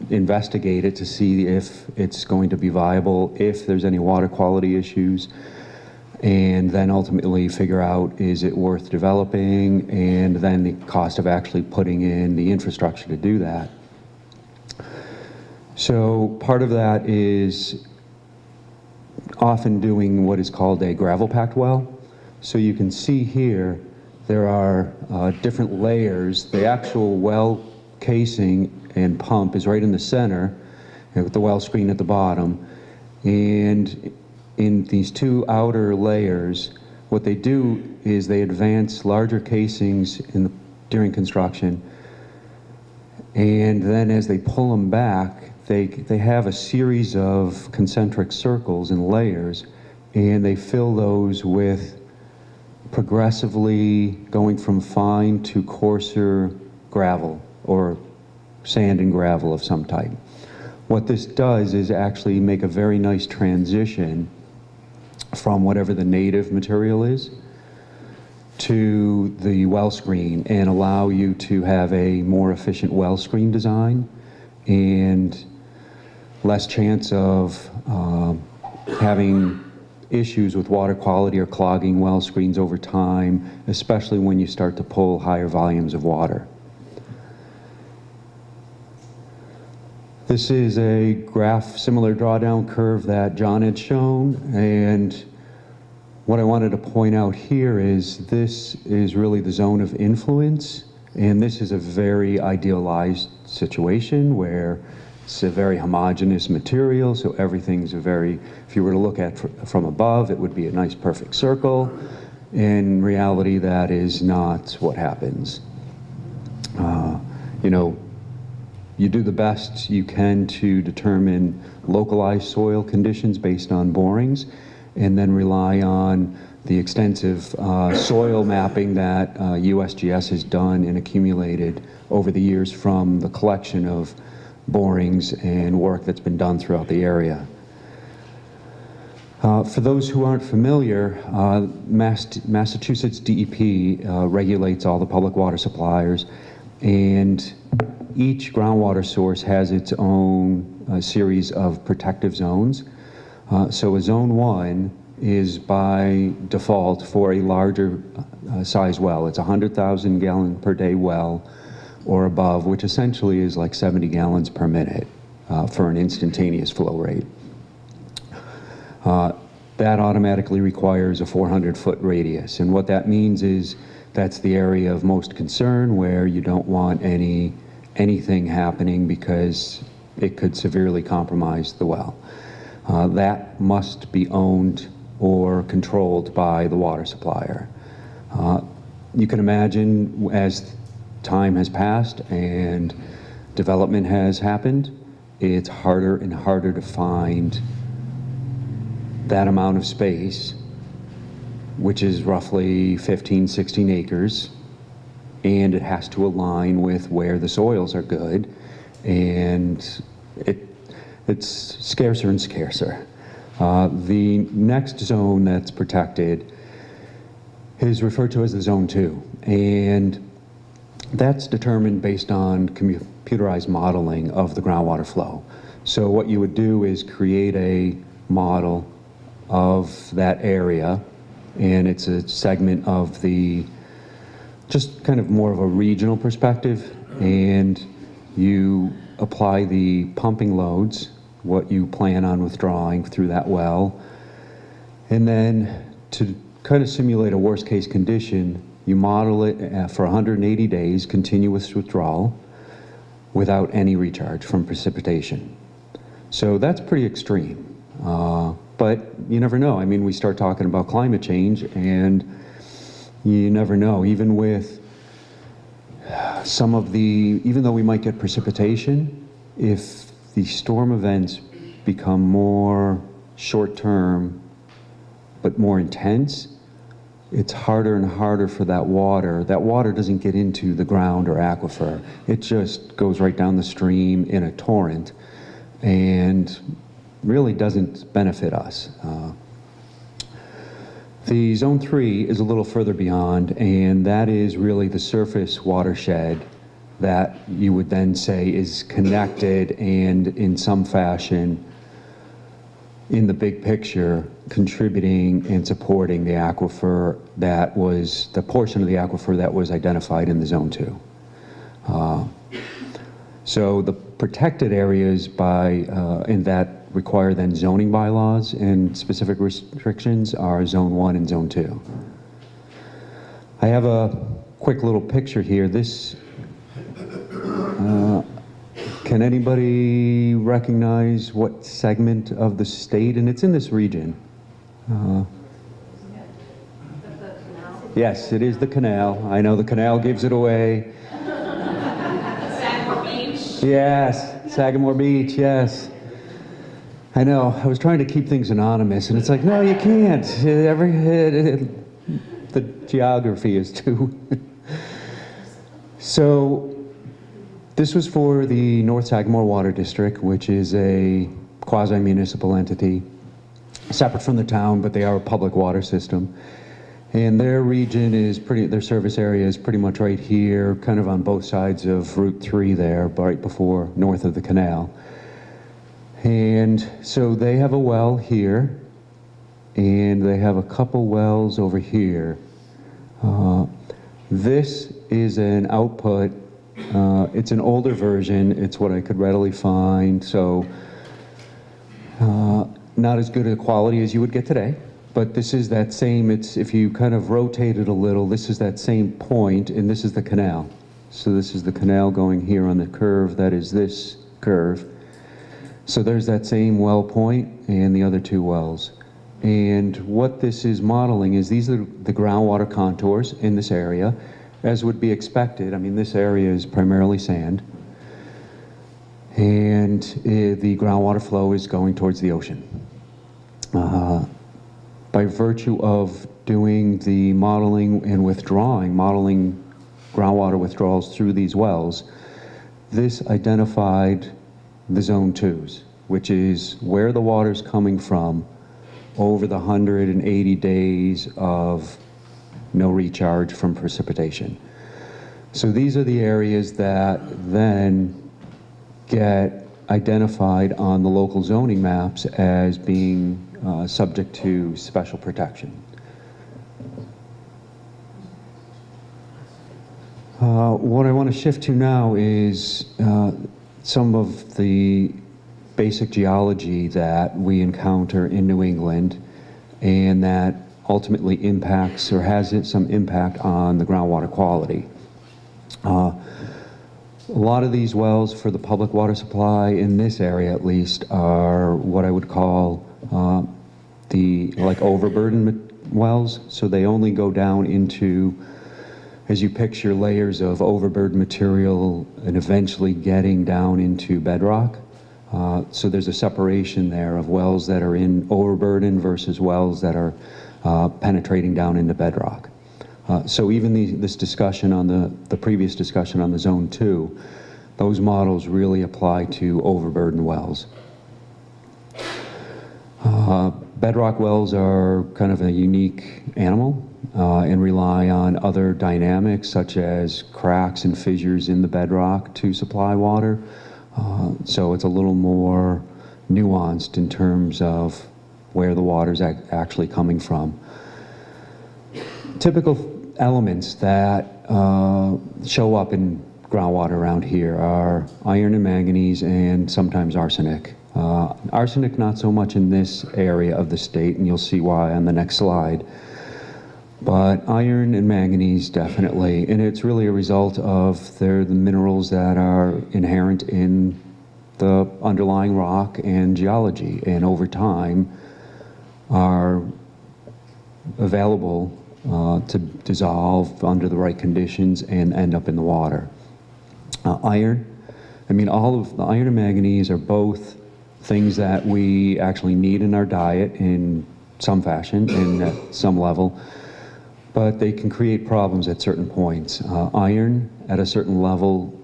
investigate it to see if it's going to be viable, if there's any water quality issues, and then ultimately figure out, is it worth developing, and then the cost of actually putting in the infrastructure to do that. So part of that is often doing what is called a gravel packed well. So you can see here there are different layers. The actual well casing and pump is right in the center with the well screen at the bottom. And in these two outer layers, what they do is they advance larger casings during construction, and then as they pull them back, they have a series of concentric circles and layers, and they fill those with progressively going from fine to coarser gravel or sand and gravel of some type. What this does is actually make a very nice transition from whatever the native material is to the well screen, and allow you to have a more efficient well screen design and less chance of having issues with water quality or clogging well screens over time, especially when you start to pull higher volumes of water. This is a graph, similar drawdown curve that John had shown, and what I wanted to point out here is this is really the zone of influence, and this is a very idealized situation where it's a very homogeneous material, so everything's if you were to look at from above, it would be a nice perfect circle. In reality, that is not what happens. You do the best you can to determine localized soil conditions based on borings, and then rely on the extensive soil mapping that USGS has done and accumulated over the years from the collection of borings and work that's been done throughout the area. For those who aren't familiar, Massachusetts DEP regulates all the public water suppliers, and each groundwater source has its own series of protective zones. So a zone 1 is by default for a larger size well. It's a 100,000 gallon per day well or above, which essentially is like 70 gallons per minute for an instantaneous flow rate. That automatically requires a 400-foot radius, and what that means is that's the area of most concern, where you don't want anything happening because it could severely compromise the well. That must be owned or controlled by the water supplier. You can imagine, as time has passed and development has happened, it's harder and harder to find that amount of space, which is roughly 15, 16 acres, and it has to align with where the soils are good, and it's scarcer and scarcer. The next zone that's protected is referred to as the Zone 2, and that's determined based on computerized modeling of the groundwater flow. So what you would do is create a model of that area, and it's a segment of just kind of more of a regional perspective, and you apply the pumping loads, what you plan on withdrawing through that well, and then to kind of simulate a worst case condition, you model it for 180 days, continuous withdrawal, without any recharge from precipitation. So that's pretty extreme, but you never know. I mean, we start talking about climate change, and you never know. Even with some of the, even though we might get precipitation, if the storm events become more short-term but more intense, it's harder and harder for that water. That water doesn't get into the ground or aquifer. It just goes right down the stream in a torrent and really doesn't benefit us. The Zone 3 is a little further beyond, and that is really the surface watershed that you would then say is connected and in some fashion, in the big picture, contributing and supporting the aquifer that was, the portion of the aquifer that was identified in the Zone 2. So the protected areas in that require then zoning bylaws and specific restrictions are Zone 1 and Zone 2. I have a quick little picture here. This, can anybody recognize what segment of the state? And it's in this region. Yes, it is the canal. I know the canal gives it away.
Sagamore Beach.
Yes, Sagamore Beach, yes. I know, I was trying to keep things anonymous, and it's like, no, you can't. The geography is too. So, this was for the North Sagamore Water District, which is a quasi-municipal entity, separate from the town, but they are a public water system. And their region is their service area is pretty much right here, kind of on both sides of Route 3 there, right before, north of the canal. And so they have a well here, and they have a couple wells over here. This is an output. It's an older version. It's what I could readily find. So not as good a quality as you would get today. But this is that same, if you kind of rotate it a little, this is that same point, and this is the canal. So this is the canal going here on the curve, that is this curve. So there's that same well point and the other two wells. And what this is modeling is these are the groundwater contours in this area, as would be expected. I mean, this area is primarily sand. And the groundwater flow is going towards the ocean. By virtue of doing the modeling and modeling groundwater withdrawals through these wells, this identified the Zone 2s, which is where the water's coming from over the 180 days of no recharge from precipitation. So these are the areas that then get identified on the local zoning maps as being subject to special protection. What I want to shift to now is some of the basic geology that we encounter in New England and that ultimately impacts or has some impact on the groundwater quality. A lot of these wells for the public water supply in this area at least are what I would call like overburden wells. So they only go down into, as you picture, layers of overburden material and eventually getting down into bedrock. So there's a separation there of wells that are in overburden versus wells that are penetrating down into bedrock. So even this discussion on the previous discussion on the Zone 2, those models really apply to overburden wells. Bedrock wells are kind of a unique animal and rely on other dynamics such as cracks and fissures in the bedrock to supply water. So it's a little more nuanced in terms of where the water's actually coming from. Typical elements that show up in groundwater around here are iron and manganese and sometimes arsenic. Arsenic not so much in this area of the state, and you'll see why on the next slide. But iron and manganese definitely, and it's really a result of the minerals that are inherent in the underlying rock and geology. And over time, are available to dissolve under the right conditions and end up in the water. Iron, I mean, all of the iron and manganese are both things that we actually need in our diet in some fashion and at some level, but they can create problems at certain points. Iron at a certain level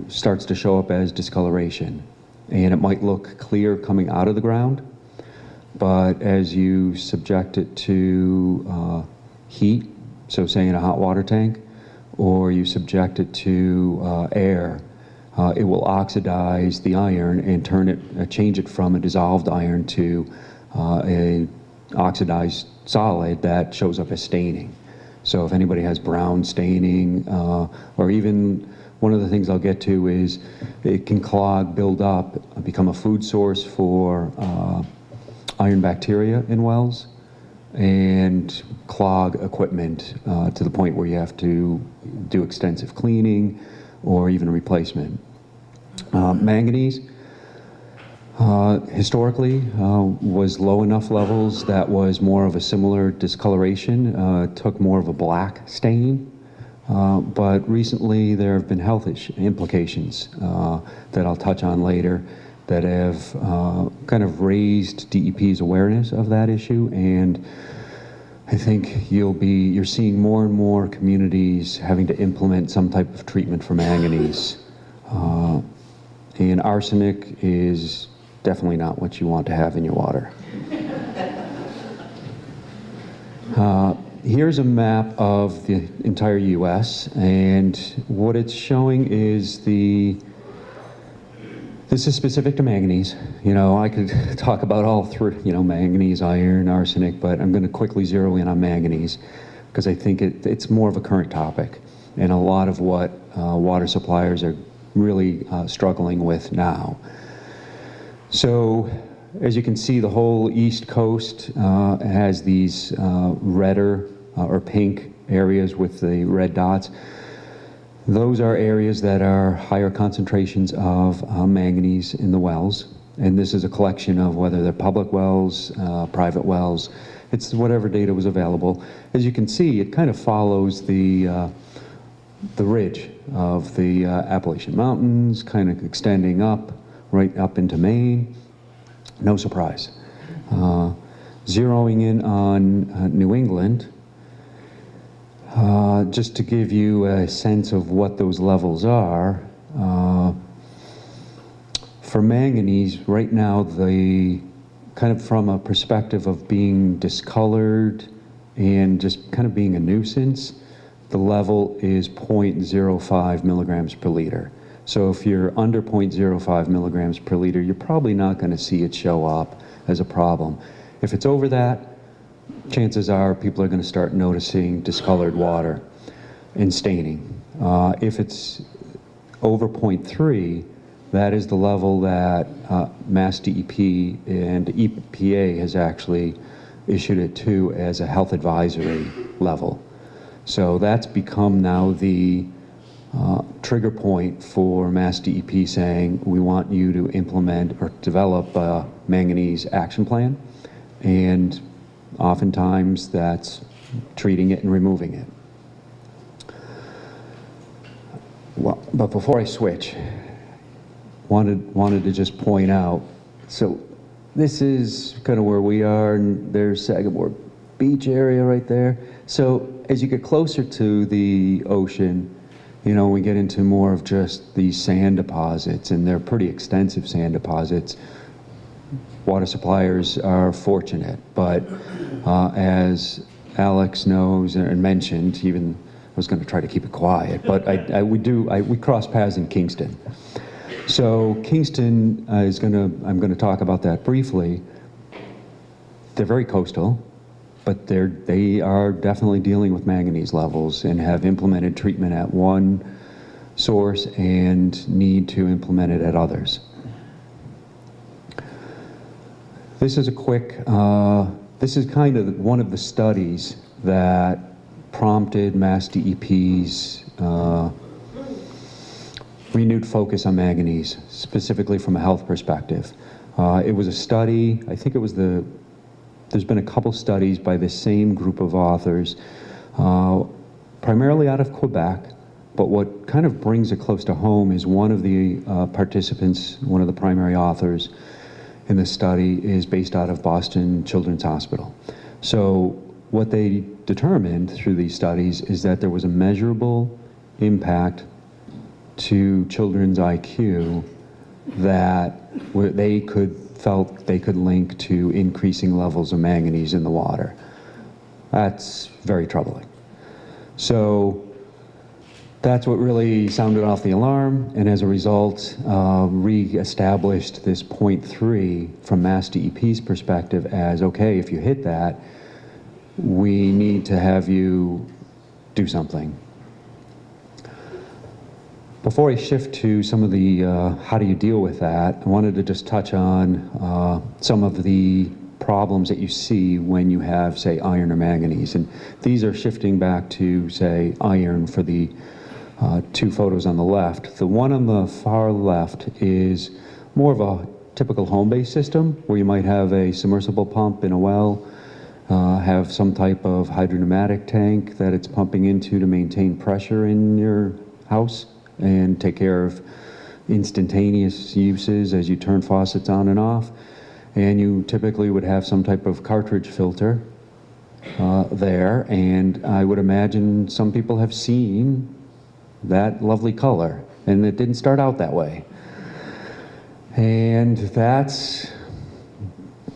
starts to show up as discoloration, and it might look clear coming out of the ground, but as you subject it to heat, so say in a hot water tank, or you subject it to air, it will oxidize the iron and change it from a dissolved iron to a oxidized solid that shows up as staining. So if anybody has brown staining, or even one of the things I'll get to is it can clog, build up, become a food source for iron bacteria in wells, and clog equipment to the point where you have to do extensive cleaning or even replacement. Manganese historically was low enough levels that was more of a similar discoloration, took more of a black stain, but recently there have been health implications that I'll touch on later that have kind of raised DEP's awareness of that issue, and I think you're seeing more and more communities having to implement some type of treatment for manganese. And arsenic is definitely not what you want to have in your water. Here's a map of the entire US, and what it's showing is this is specific to manganese. You know, I could talk about all three, you know, manganese, iron, arsenic, but I'm going to quickly zero in on manganese because I think it's more of a current topic and a lot of what water suppliers are really struggling with now. So as you can see, the whole East Coast has these redder or pink areas with the red dots. Those are areas that are higher concentrations of manganese in the wells. And this is a collection of whether they're public wells, private wells. It's whatever data was available. As you can see, it kind of follows the ridge of the Appalachian Mountains, kind of extending up, right up into Maine. No surprise. Zeroing in on New England, just to give you a sense of what those levels are, for manganese, right now, the kind of from a perspective of being discolored and just kind of being a nuisance, the level is 0.05 milligrams per liter. So if you're under 0.05 milligrams per liter, you're probably not going to see it show up as a problem. If it's over that, chances are people are going to start noticing discolored water and staining. If it's over 0.3, that is the level that Mass DEP and EPA has actually issued it to as a health advisory level. So that's become now the trigger point for Mass DEP saying we want you to implement or develop a manganese action plan, and oftentimes that's treating it and removing it. Well, but before I switch, wanted to just point out, so this is kind of where we are, and there's Sagamore Beach area right there. So as you get closer to the ocean, you know, we get into more of just these sand deposits, and they're pretty extensive sand deposits. Water suppliers are fortunate, but as Alex knows and mentioned, even I was going to try to keep it quiet, but we cross paths in Kingston. So Kingston I'm going to talk about that briefly. They're very coastal, but they are definitely dealing with manganese levels and have implemented treatment at one source and need to implement it at others. This is a quick, this is kind of one of the studies that prompted Mass DEP's renewed focus on manganese, specifically from a health perspective. It was a study, I think it was the there's been a couple studies by the same group of authors, primarily out of Quebec, but what kind of brings it close to home is one of the participants, one of the primary authors in this study, is based out of Boston Children's Hospital. So what they determined through these studies is that there was a measurable impact to children's IQ that felt they could link to increasing levels of manganese in the water. That's very troubling. So that's what really sounded off the alarm, and as a result, re-established this 0.3 from Mass DEP's perspective as, okay, if you hit that, we need to have you do something. Before I shift to some of the how do you deal with that, I wanted to just touch on some of the problems that you see when you have, say, iron or manganese. And these are shifting back to, say, iron for the two photos on the left. The one on the far left is more of a typical home-based system where you might have a submersible pump in a well, have some type of hydropneumatic tank that it's pumping into to maintain pressure in your house and take care of instantaneous uses as you turn faucets on and off. And you typically would have some type of cartridge filter there, and I would imagine some people have seen that lovely color, and it didn't start out that way. And that's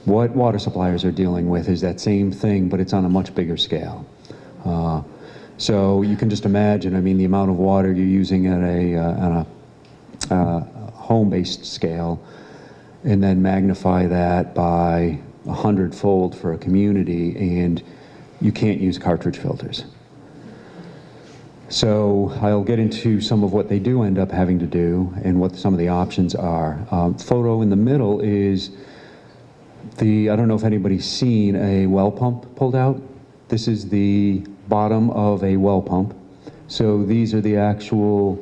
what water suppliers are dealing with, is that same thing, but it's on a much bigger scale. So you can just imagine, I mean, the amount of water you're using at on a home-based scale, and then magnify that by 100-fold for a community, and you can't use cartridge filters. So I'll get into some of what they do end up having to do and what some of the options are. Photo in the middle is I don't know if anybody's seen a well pump pulled out. This is the bottom of a well pump. So these are the actual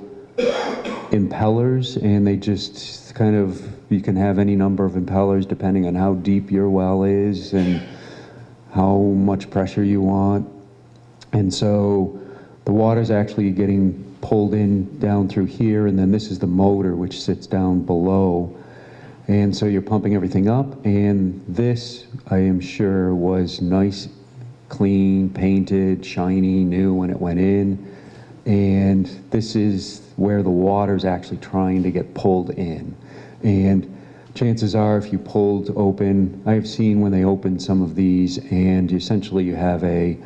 impellers, and they just kind of, you can have any number of impellers depending on how deep your well is and how much pressure you want. And so the water's actually getting pulled in down through here, and then this is the motor which sits down below. And so you're pumping everything up, and this, I am sure, was nice, clean, painted, shiny, new when it went in. And this is where the water's actually trying to get pulled in. And chances are, if you pulled open, I've seen when they open some of these, and essentially you have a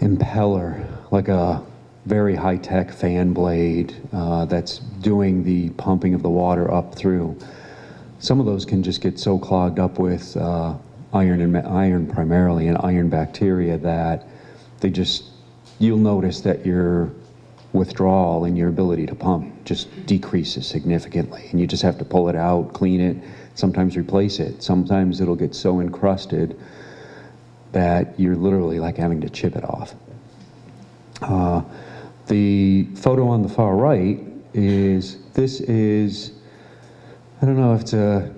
impeller, like a very high-tech fan blade that's doing the pumping of the water up through. Some of those can just get so clogged up with iron primarily, and iron bacteria, that you'll notice that your withdrawal and your ability to pump just decreases significantly, and you just have to pull it out, clean it, sometimes replace it. Sometimes it'll get so encrusted that you're literally like having to chip it off. The photo on the far right is, I don't know if it's a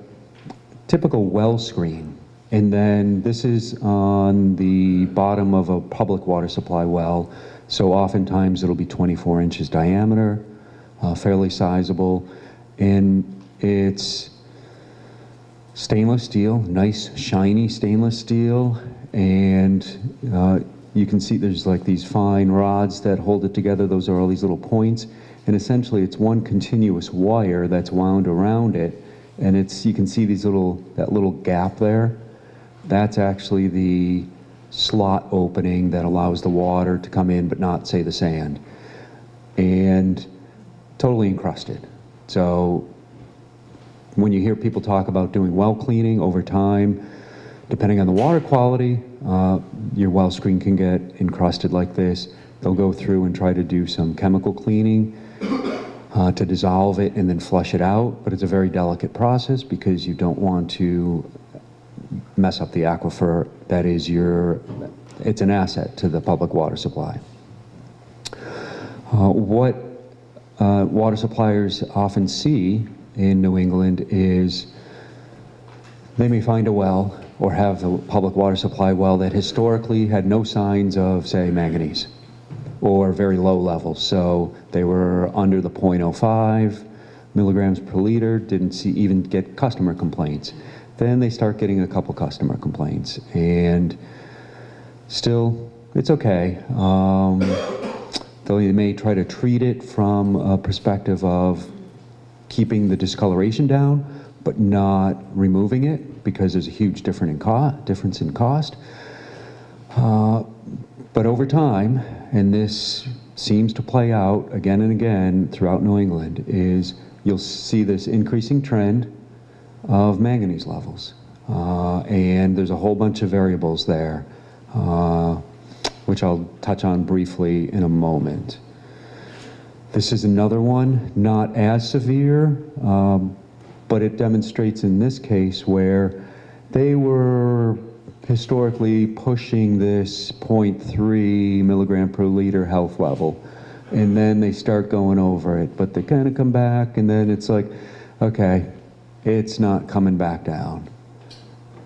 typical well screen. And then this is on the bottom of a public water supply well. So oftentimes it'll be 24 inches diameter, fairly sizable. And it's stainless steel, nice shiny stainless steel. And you can see there's like these fine rods that hold it together. Those are all these little points. And essentially it's one continuous wire that's wound around it. And you can see that little gap there. That's actually the slot opening that allows the water to come in, but not, say, the sand. And totally encrusted. So when you hear people talk about doing well cleaning over time, depending on the water quality, your well screen can get encrusted like this. They'll go through and try to do some chemical cleaning to dissolve it and then flush it out. But it's a very delicate process because you don't want to mess up the aquifer that is it's an asset to the public water supply. What water suppliers often see in New England is they may find a well or have a public water supply well that historically had no signs of, say, manganese or very low levels. So they were under the 0.05 milligrams per liter, didn't even get customer complaints. Then they start getting a couple customer complaints, and still, it's okay. Though you may try to treat it from a perspective of keeping the discoloration down, but not removing it, because there's a huge difference in cost. But over time, and this seems to play out again and again throughout New England, is you'll see this increasing trend of manganese levels. And there's a whole bunch of variables there, which I'll touch on briefly in a moment. This is another one, not as severe, but it demonstrates in this case where they were historically pushing this 0.3 milligram per liter health level, and then they start going over it, but they kind of come back, and then it's like, okay, it's not coming back down.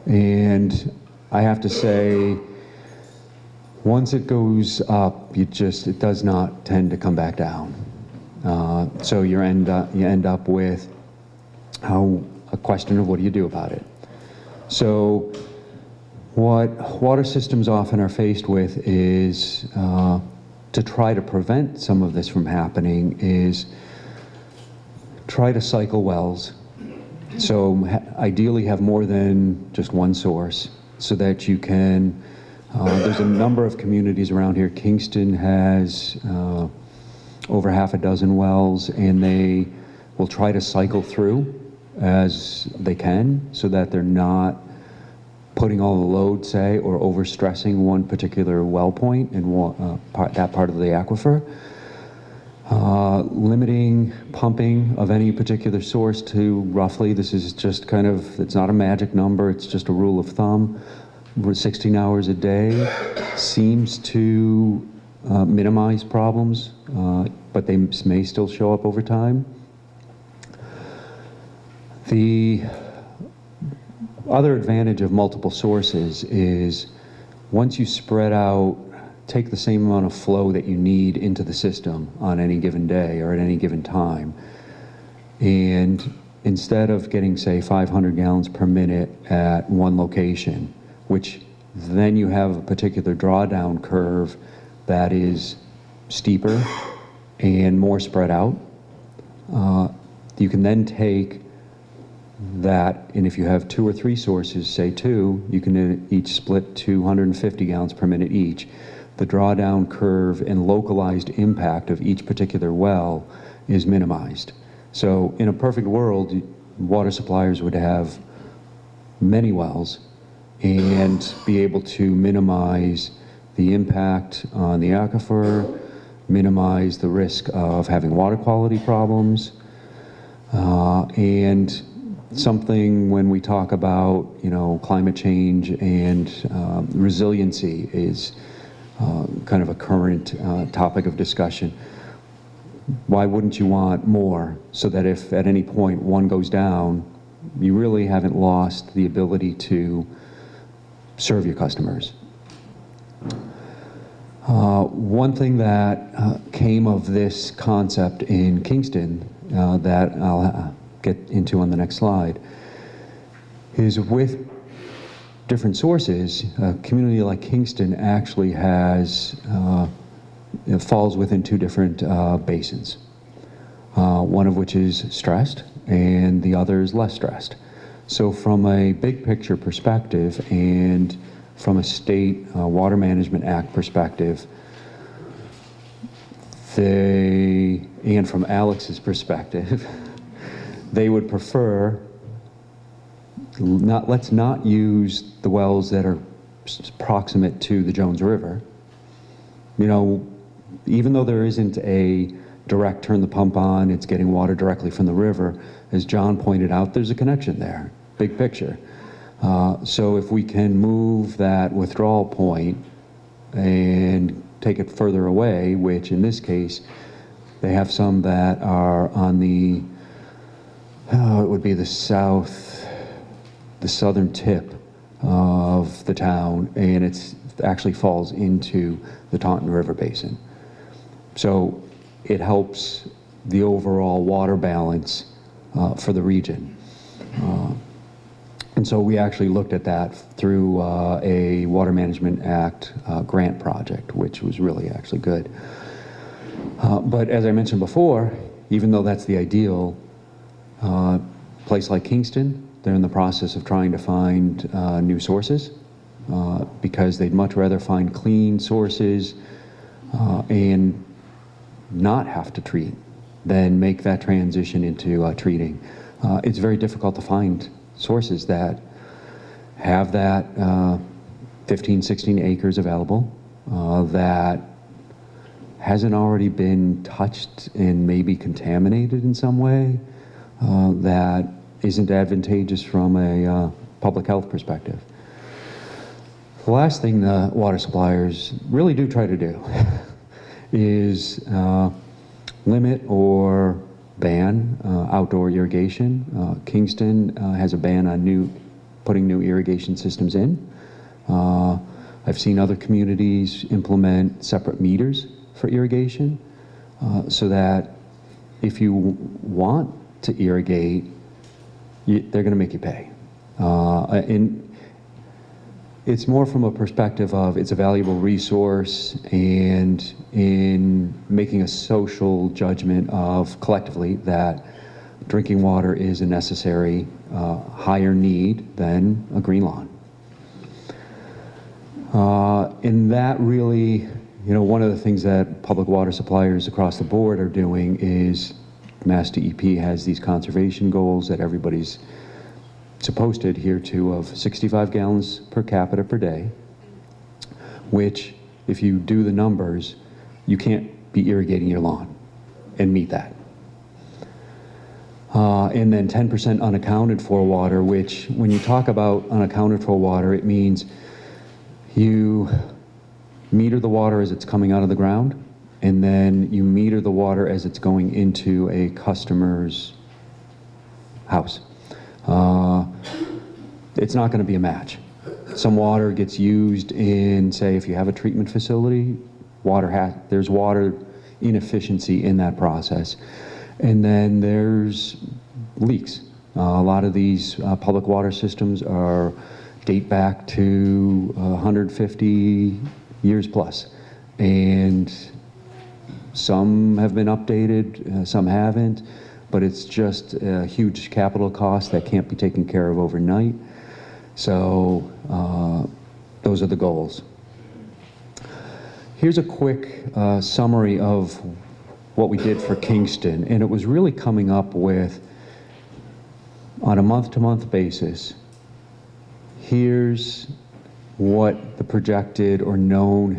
And I have to say, once it goes up, it does not tend to come back down. So you end up with a question of what do you do about it. So what water systems often are faced with is, to try to prevent some of this from happening, is try to cycle wells. So ideally have more than just one source, so that you can, there's a number of communities around here. Kingston has over half a dozen wells, and they will try to cycle through as they can, so that they're not putting all the load, say, or overstressing one particular well point in that part of the aquifer. Limiting pumping of any particular source to roughly, this is just kind of, it's not a magic number, it's just a rule of thumb, 16 hours a day seems to minimize problems, but they may still show up over time. The other advantage of multiple sources is once you spread out, take the same amount of flow that you need into the system on any given day or at any given time, and instead of getting, say, 500 gallons per minute at one location, which then you have a particular drawdown curve that is steeper and more spread out, you can then take that, and if you have 2 or 3 sources, say 2, you can each split 250 gallons per minute each. The drawdown curve and localized impact of each particular well is minimized. So in a perfect world, water suppliers would have many wells and be able to minimize the impact on the aquifer, minimize the risk of having water quality problems, and something when we talk about, climate change and resiliency is kind of a current topic of discussion. Why wouldn't you want more, so that if at any point one goes down, you really haven't lost the ability to serve your customers? One thing that came of this concept in Kingston that I'll get into on the next slide is, with different sources, a community like Kingston actually has, it falls within 2 different basins, one of which is stressed and the other is less stressed. So from a big picture perspective and from a state Water Management Act perspective, and from Alex's perspective, they would prefer let's not use the wells that are proximate to the Jones River. Even though there isn't a direct turn the pump on, it's getting water directly from the river, as John pointed out, there's a connection there, big picture. So if we can move that withdrawal point and take it further away, which in this case, they have some that are on the, it would be the south, the southern tip of the town, and it actually falls into the Taunton River Basin. So it helps the overall water balance for the region. And so we actually looked at that through a Water Management Act grant project, which was really actually good. But as I mentioned before, even though that's the ideal, place like Kingston, they're in the process of trying to find new sources because they'd much rather find clean sources and not have to treat than make that transition into treating. It's very difficult to find sources that have that 15, 16 acres available that hasn't already been touched and maybe contaminated in some way that isn't advantageous from a public health perspective. The last thing the water suppliers really do try to do is limit or ban outdoor irrigation. Kingston has a ban on putting new irrigation systems in. I've seen other communities implement separate meters for irrigation so that if you want to irrigate, they're going to make you pay. And it's more from a perspective of it's a valuable resource, and in making a social judgment of collectively that drinking water is a necessary higher need than a green lawn. And that really, one of the things that public water suppliers across the board are doing is Mass DEP has these conservation goals that everybody's supposed to adhere to of 65 gallons per capita per day, which if you do the numbers, you can't be irrigating your lawn and meet that. And then 10% unaccounted for water, which when you talk about unaccounted for water, it means you meter the water as it's coming out of the ground, and then you meter the water as it's going into a customer's house. It's not going to be a match. Some water gets used in, say, if you have a treatment facility, there's water inefficiency in that process. And then there's leaks. A lot of these public water systems date back to 150 years plus. And some have been updated, some haven't, but it's just a huge capital cost that can't be taken care of overnight. So those are the goals. Here's a quick summary of what we did for Kingston, and it was really coming up with, on a month-to-month basis, here's what the projected or known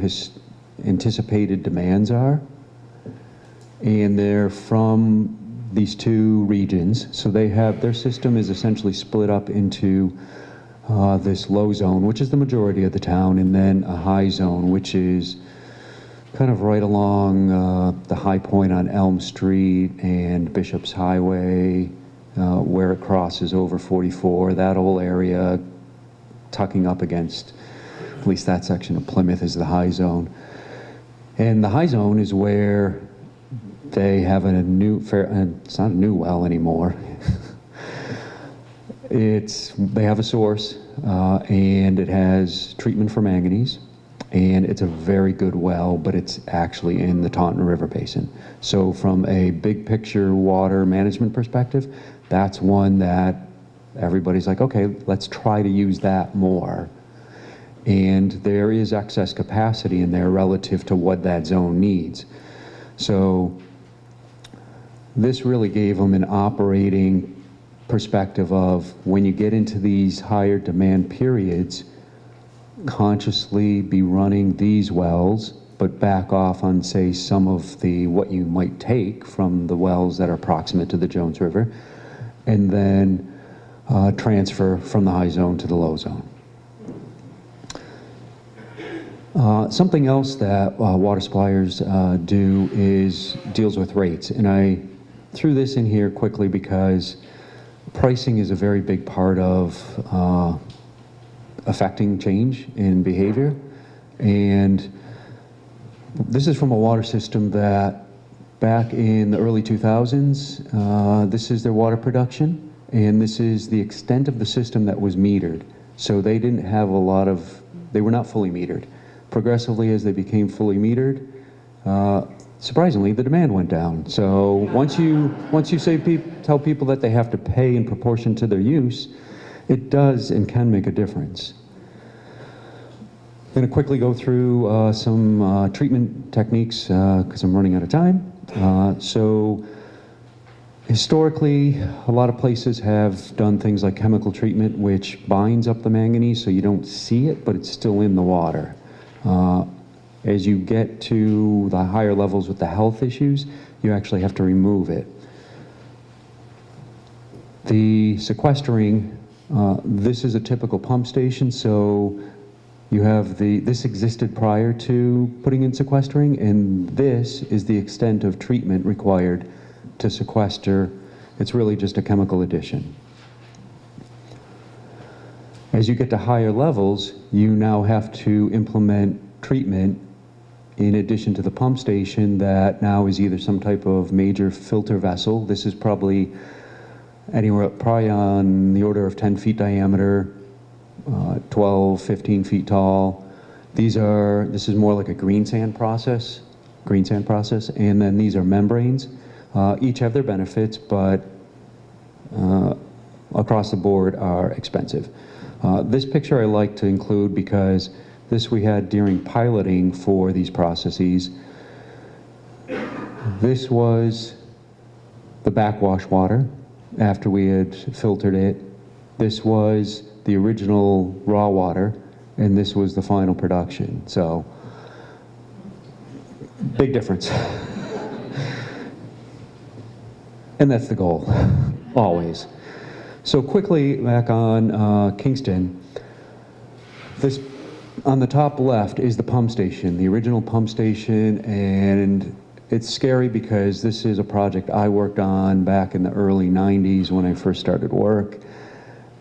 anticipated demands are, and they're from these two regions. So their system is essentially split up into this low zone, which is the majority of the town, and then a high zone, which is kind of right along the high point on Elm Street and Bishop's Highway, where it crosses over 44, that whole area tucking up against, at least that section of Plymouth is the high zone. And the high zone is where they have it's not a new well anymore. They have a source, and it has treatment for manganese, and it's a very good well, but it's actually in the Taunton River Basin. So from a big picture water management perspective, that's one that everybody's like, okay, let's try to use that more. And there is excess capacity in there relative to what that zone needs. So this really gave them an operating perspective of when you get into these higher demand periods, consciously be running these wells, but back off on, say, some of what you might take from the wells that are proximate to the Jones River, and then transfer from the high zone to the low zone. Something else that water suppliers deals with rates, and I threw this in here quickly because pricing is a very big part of affecting change in behavior. And this is from a water system that back in the early 2000s, this is their water production, and this is the extent of the system that was metered. So they didn't have a lot of, they were not fully metered. Progressively, as they became fully metered, surprisingly, the demand went down. So once you tell people that they have to pay in proportion to their use, it does and can make a difference. I'm going to quickly go through some treatment techniques because I'm running out of time. So historically, a lot of places have done things like chemical treatment, which binds up the manganese so you don't see it, but it's still in the water. As you get to the higher levels with the health issues, you actually have to remove it. The sequestering, this is a typical pump station, so you have this existed prior to putting in sequestering, and this is the extent of treatment required to sequester. It's really just a chemical addition. As you get to higher levels, you now have to implement treatment in addition to the pump station that now is either some type of major filter vessel. This is probably probably on the order of 10 feet diameter, 12, 15 feet tall. This is more like a green sand process, and then these are membranes. Each have their benefits, but across the board are expensive. This picture I like to include because this we had during piloting for these processes. This was the backwash water after we had filtered it. This was the original raw water, and this was the final production. So, big difference. And that's the goal, always. So quickly, back on Kingston, this on the top left is the pump station, the original pump station, and it's scary because this is a project I worked on back in the early 90s when I first started work.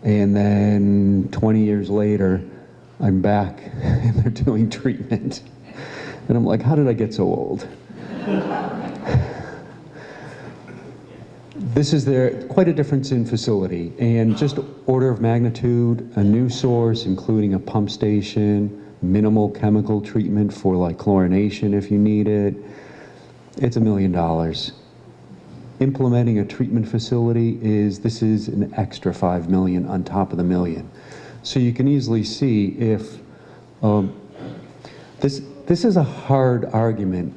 And then 20 years later, I'm back and they're doing treatment. And I'm like, how did I get so old? This is quite a difference in facility, and just order of magnitude, a new source, including a pump station, minimal chemical treatment for like chlorination if you need it. It's $1 million. Implementing a treatment facility this is an extra $5 million on top of the $1 million. So you can easily see if this is a hard argument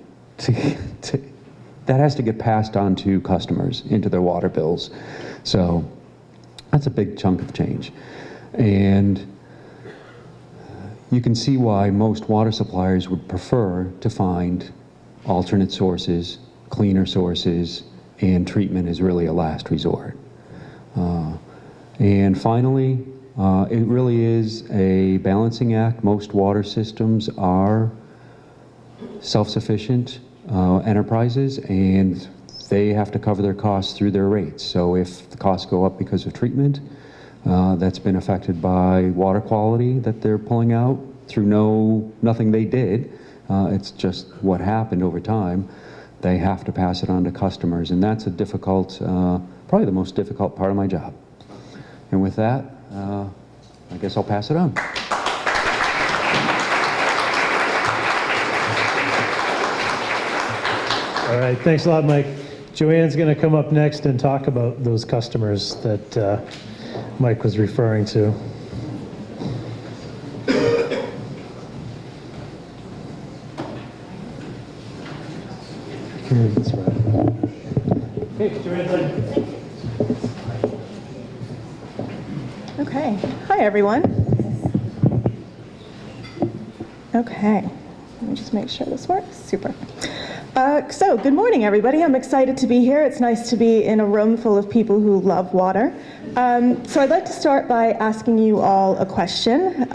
that has to get passed on to customers into their water bills. So that's a big chunk of change. And you can see why most water suppliers would prefer to find alternate sources, cleaner sources, and treatment is really a last resort. And finally, it really is a balancing act. Most water systems are self-sufficient enterprises, and they have to cover their costs through their rates. So if the costs go up because of treatment, that's been affected by water quality that they're pulling out through nothing they did. It's just what happened over time. They have to pass it on to customers, and that's a difficult, probably the most difficult part of my job. And with that, I guess I'll pass it on.
All right, thanks a lot, Mike. Joanne's going to come up next and talk about those customers that Mike was referring to. Hey, Joanne.
Okay. Hi, everyone. Okay. Let me just make sure this works. Super. So, good morning, everybody. I'm excited to be here. It's nice to be in a room full of people who love water. So I'd like to start by asking you all a question.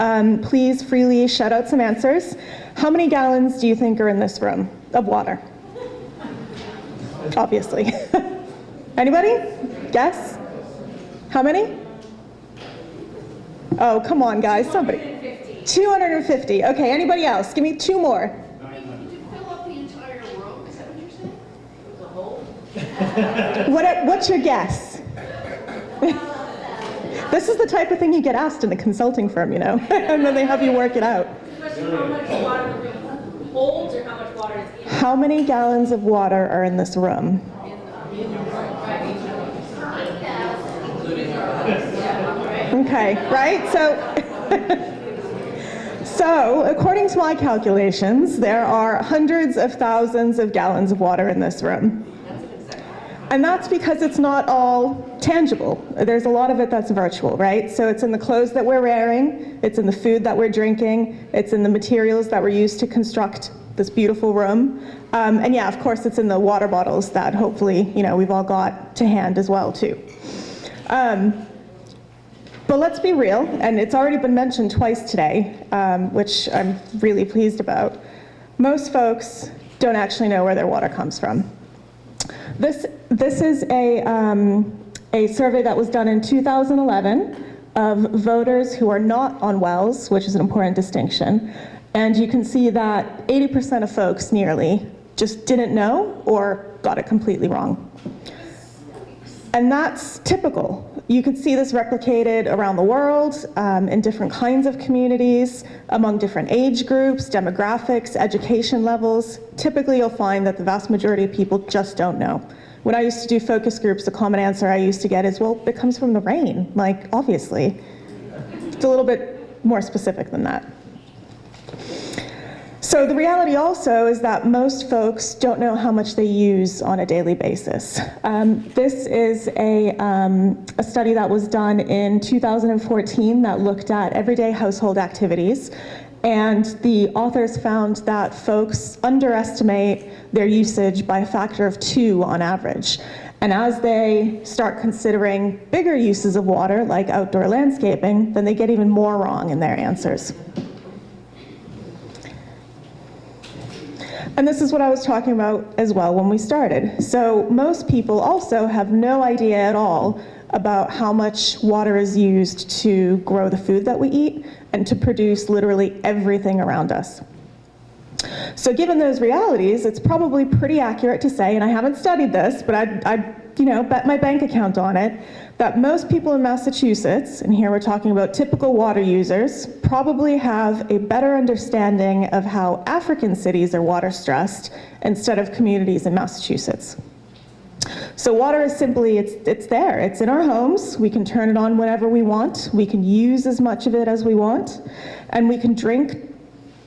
Please freely shout out some answers. How many gallons do you think are in this room of water? Obviously. Anybody? Guess? How many? Oh, come on, guys, somebody. 250. Okay, anybody else? Give me two more.
You could fill up the entire room, is that what you're saying? The whole?
What's your guess? This is the type of thing you get asked in a consulting firm, you know, and then they have you work it out.
How much water the room holds or how much water is in?
How many gallons of water are in this room? Okay, right? So according to my calculations, there are hundreds of thousands of gallons of water in this room. And that's because it's not all tangible. There's a lot of it that's virtual, right? So it's in the clothes that we're wearing, it's in the food that we're drinking, it's in the materials that were used to construct this beautiful room. And yeah, of course, it's in the water bottles that hopefully, you know, we've all got to hand as well, too. But let's be real, and it's already been mentioned twice today, which I'm really pleased about. Most folks don't actually know where their water comes from. This is a survey that was done in 2011 of voters who are not on wells, which is an important distinction. And you can see that 80% of folks nearly just didn't know or got it completely wrong. And that's typical. You could see this replicated around the world, in different kinds of communities, among different age groups, demographics, education levels. Typically, you'll find that the vast majority of people just don't know. When I used to do focus groups, the common answer I used to get is, well, it comes from the rain, like, obviously. It's a little bit more specific than that. So the reality also is that most folks don't know how much they use on a daily basis. This is a study that was done in 2014 that looked at everyday household activities. And the authors found that folks underestimate their usage by a factor of 2 on average. And as they start considering bigger uses of water, like outdoor landscaping, then they get even more wrong in their answers. And this is what I was talking about as well when we started. So most people also have no idea at all about how much water is used to grow the food that we eat and to produce literally everything around us. So given those realities, it's probably pretty accurate to say, and I haven't studied this, but I'd bet my bank account on it, that most people in Massachusetts, and here we're talking about typical water users, probably have a better understanding of how African cities are water stressed instead of communities in Massachusetts. So water is simply, it's there, it's in our homes, we can turn it on whenever we want, we can use as much of it as we want, and we can drink,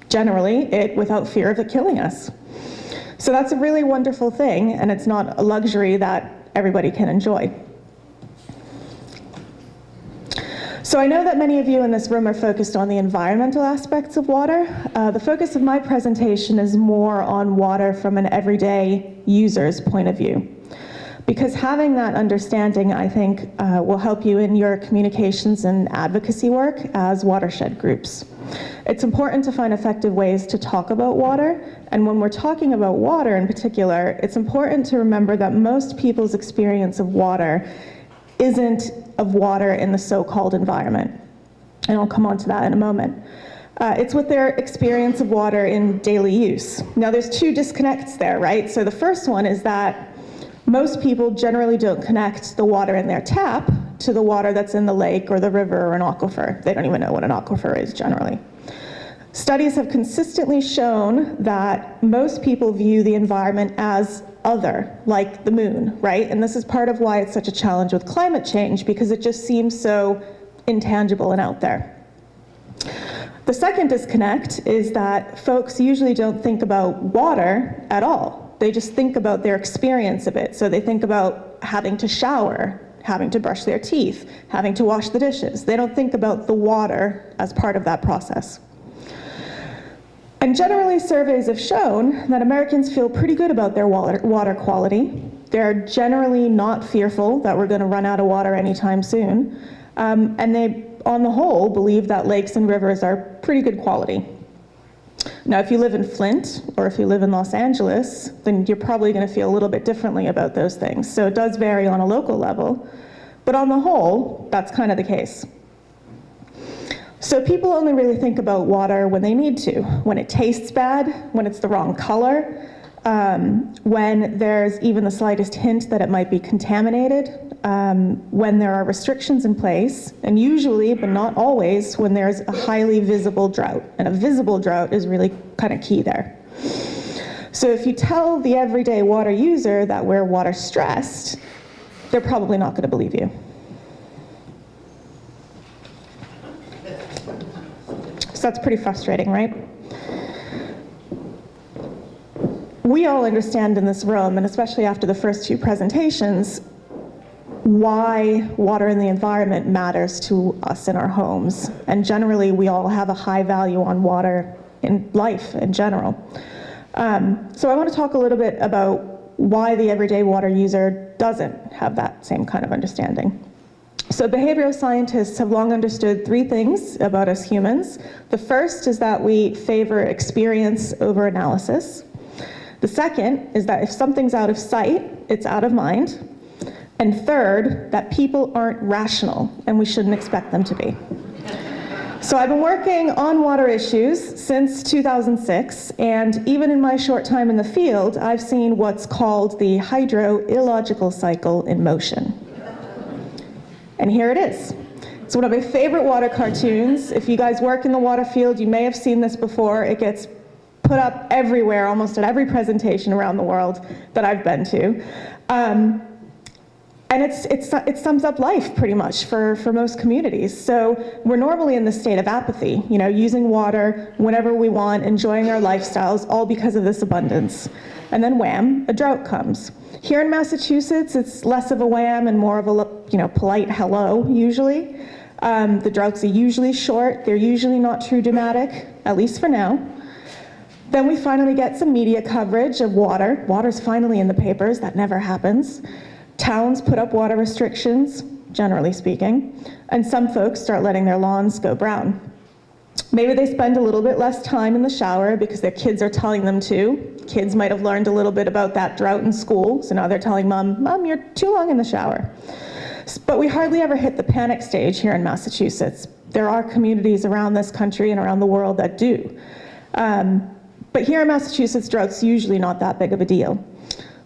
generally, it without fear of it killing us. So that's a really wonderful thing, and it's not a luxury that everybody can enjoy. So I know that many of you in this room are focused on the environmental aspects of water. The focus of my presentation is more on water from an everyday user's point of view. Because having that understanding, I think, will help you in your communications and advocacy work as watershed groups. It's important to find effective ways to talk about water, and when we're talking about water in particular, it's important to remember that most people's experience of water isn't of water in the so-called environment. And I'll come on to that in a moment. It's with their experience of water in daily use. Now there's 2 disconnects there, right? So the first one is that most people generally don't connect the water in their tap to the water that's in the lake or the river or an aquifer. They don't even know what an aquifer is generally. Studies have consistently shown that most people view the environment as other, like the moon, right? And this is part of why it's such a challenge with climate change, because it just seems so intangible and out there. The second disconnect is that folks usually don't think about water at all. They just think about their experience of it. So they think about having to shower, having to brush their teeth, having to wash the dishes. They don't think about the water as part of that process. And generally, surveys have shown that Americans feel pretty good about their water quality. They're generally not fearful that we're going to run out of water anytime soon. And they, on the whole, believe that lakes and rivers are pretty good quality. Now, if you live in Flint or if you live in Los Angeles, then you're probably going to feel a little bit differently about those things. So it does vary on a local level. But on the whole, that's kind of the case. So people only really think about water when they need to, when it tastes bad, when it's the wrong color, when there's even the slightest hint that it might be contaminated, when there are restrictions in place, and usually, but not always, when there's a highly visible drought. And a visible drought is really kind of key there. So if you tell the everyday water user that we're water stressed, they're probably not going to believe you. So that's pretty frustrating, right? We all understand in this room, and especially after the first two presentations, why water in the environment matters to us in our homes. And generally, we all have a high value on water in life in general. So I want to talk a little bit about why the everyday water user doesn't have that same kind of understanding. So behavioral scientists have long understood three things about us humans. The first is that we favor experience over analysis. The second is that if something's out of sight, it's out of mind. And third, that people aren't rational, and we shouldn't expect them to be. So I've been working on water issues since 2006, and even in my short time in the field, I've seen what's called the hydro-illogical cycle in motion. And here it is. It's one of my favorite water cartoons. If you guys work in the water field, you may have seen this before. It gets put up everywhere, almost at every presentation around the world that I've been to. And it sums up life pretty much for most communities. So we're normally in this state of apathy, you know, using water whenever we want, enjoying our lifestyles, all because of this abundance. And then wham, a drought comes. Here in Massachusetts, it's less of a wham and more of a, you know, polite hello, usually. The droughts are usually short. They're usually not too dramatic, at least for now. Then we finally get some media coverage of water. Water's finally in the papers. That never happens. Towns put up water restrictions, generally speaking, and some folks start letting their lawns go brown. Maybe they spend a little bit less time in the shower because their kids are telling them to. Kids might have learned a little bit about that drought in school, so now they're telling Mom, you're too long in the shower. But we hardly ever hit the panic stage here in Massachusetts. There are communities around this country and around the world that do. But here in Massachusetts, drought's usually not that big of a deal.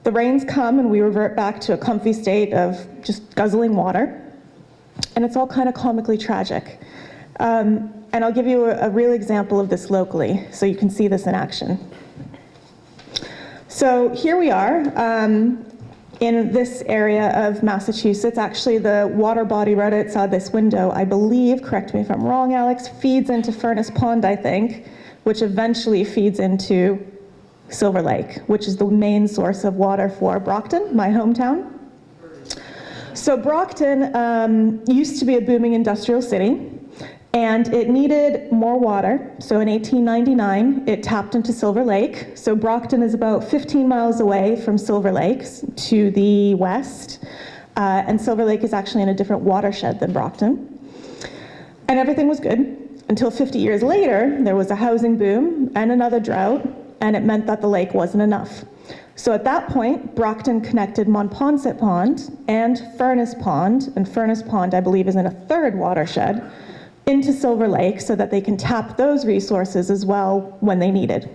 The rains come and we revert back to a comfy state of just guzzling water. And it's all kind of comically tragic. And I'll give you a real example of this locally so you can see this in action. So here we are in this area of Massachusetts. Actually, the water body right outside this window, I believe, correct me if I'm wrong, Alex, feeds into Furnace Pond, I think, which eventually feeds into Silver Lake, which is the main source of water for Brockton, my hometown. So Brockton used to be a booming industrial city, and it needed more water. So in 1899, it tapped into Silver Lake. So Brockton is about 15 miles away from Silver Lake to the west, and Silver Lake is actually in a different watershed than Brockton. And everything was good until 50 years later, there was a housing boom and another drought, and it meant that the lake wasn't enough. So at that point, Brockton connected Monpont Pond and Furnace Pond, and Furnace Pond, I believe, is in a third watershed, into Silver Lake so that they can tap those resources as well when they needed.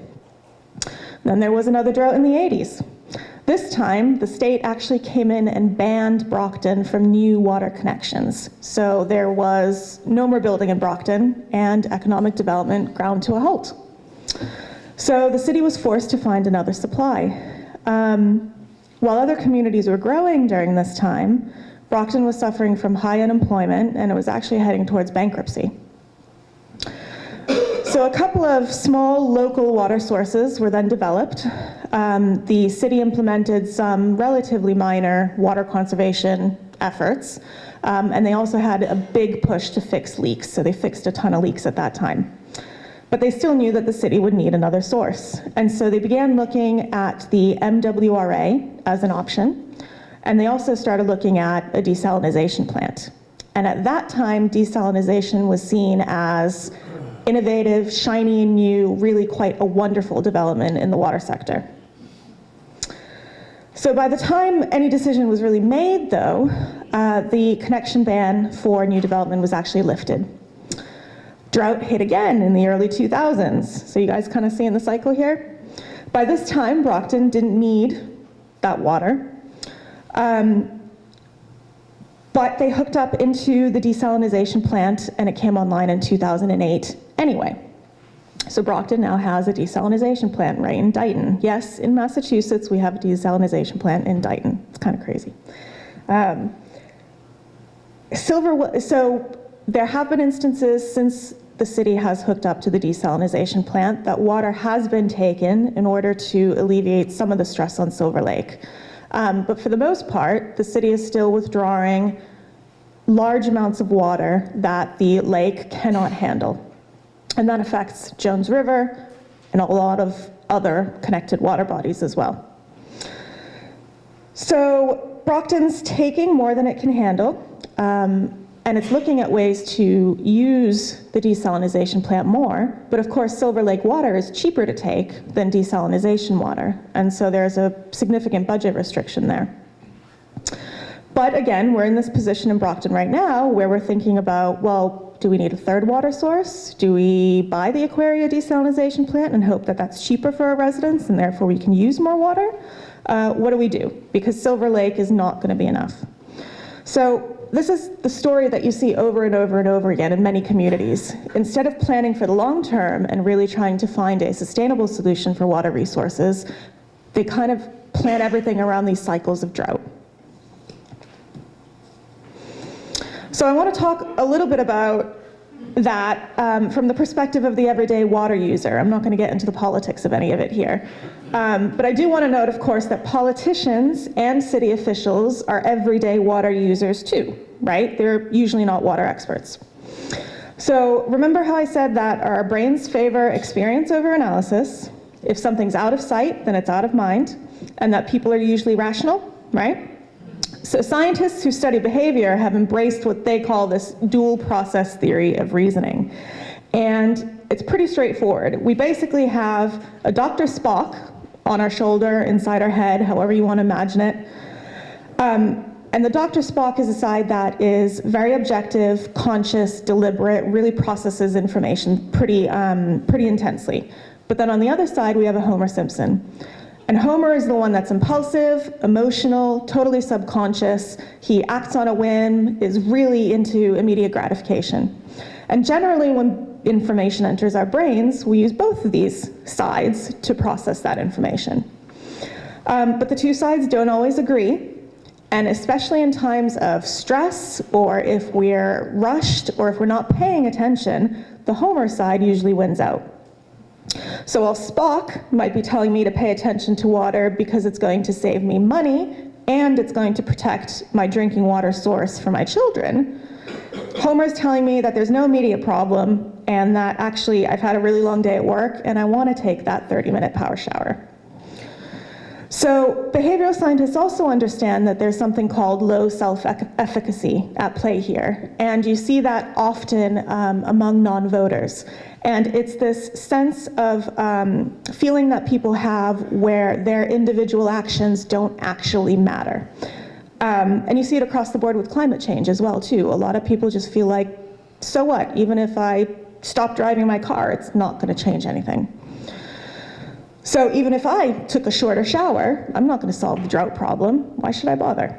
Then there was another drought in the 80s. This time, the state actually came in and banned Brockton from new water connections. So there was no more building in Brockton, and economic development ground to a halt. So the city was forced to find another supply. While other communities were growing during this time, Brockton was suffering from high unemployment, and it was actually heading towards bankruptcy. So a couple of small local water sources were then developed. The city implemented some relatively minor water conservation efforts, and they also had a big push to fix leaks, so they fixed a ton of leaks at that time. But they still knew that the city would need another source. And so they began looking at the MWRA as an option, and they also started looking at a desalination plant. And at that time, desalination was seen as innovative, shiny and new, really quite a wonderful development in the water sector. So by the time any decision was really made, though, the connection ban for new development was actually lifted. Drought hit again in the early 2000s. So you guys kind of seeing the cycle here? By this time, Brockton didn't need that water. But they hooked up into the desalination plant and it came online in 2008 anyway. So Brockton now has a desalination plant right in Dighton. Yes, in Massachusetts, we have a desalination plant in Dighton. It's kind of crazy. So there have been instances since the city has hooked up to the desalination plant that water has been taken in order to alleviate some of the stress on Silver Lake. But for the most part, the city is still withdrawing large amounts of water that the lake cannot handle. And that affects Jones River and a lot of other connected water bodies as well. So Brockton's taking more than it can handle. And it's looking at ways to use the desalination plant more, but of course Silver Lake water is cheaper to take than desalination water, and so there's a significant budget restriction there. But again, we're in this position in Brockton right now where we're thinking about, well, do we need a third water source? Do we buy the Aquaria desalination plant and hope that that's cheaper for our residents and therefore we can use more water? What do we do? Because Silver Lake is not going to be enough. So this is the story that you see over and over and over again in many communities. Instead of planning for the long term and really trying to find a sustainable solution for water resources, they kind of plan everything around these cycles of drought. So I want to talk a little bit about that from the perspective of the everyday water user. I'm not going to get into the politics of any of it here. But I do want to note, of course, that politicians and city officials are everyday water users too, right? They're usually not water experts. So remember how I said that our brains favor experience over analysis. If something's out of sight, then it's out of mind, and that people are usually rational, right? So scientists who study behavior have embraced what they call this dual process theory of reasoning. And it's pretty straightforward. We basically have a Dr. Spock on our shoulder, inside our head, however you want to imagine it. And the Dr. Spock is a side that is very objective, conscious, deliberate, really processes information pretty intensely. But then on the other side, we have a Homer Simpson. And Homer is the one that's impulsive, emotional, totally subconscious. He acts on a whim, is really into immediate gratification. And generally, when information enters our brains, we use both of these sides to process that information. But the two sides don't always agree. And especially in times of stress, or if we're rushed, or if we're not paying attention, the Homer side usually wins out. So while Spock might be telling me to pay attention to water because it's going to save me money and it's going to protect my drinking water source for my children, Homer's telling me that there's no immediate problem and that actually I've had a really long day at work and I want to take that 30-minute power shower. So behavioral scientists also understand that there's something called low self-efficacy at play here, and you see that often among non-voters. And it's this sense of feeling that people have where their individual actions don't actually matter. And you see it across the board with climate change as well, too. A lot of people just feel like, so what? Even if I stop driving my car, it's not going to change anything. So even if I took a shorter shower, I'm not going to solve the drought problem. Why should I bother?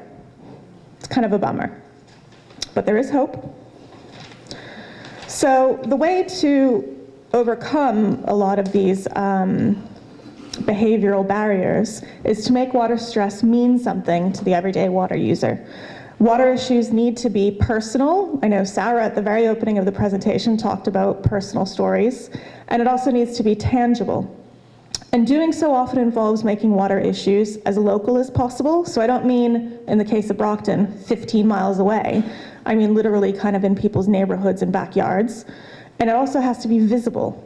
It's kind of a bummer. But there is hope. So the way to overcome a lot of these behavioral barriers is to make water stress mean something to the everyday water user. Water issues need to be personal. I know Sarah at the very opening of the presentation talked about personal stories, and it also needs to be tangible. And doing so often involves making water issues as local as possible. So I don't mean, in the case of Brockton, 15 miles away. I mean literally kind of in people's neighborhoods and backyards. And it also has to be visible.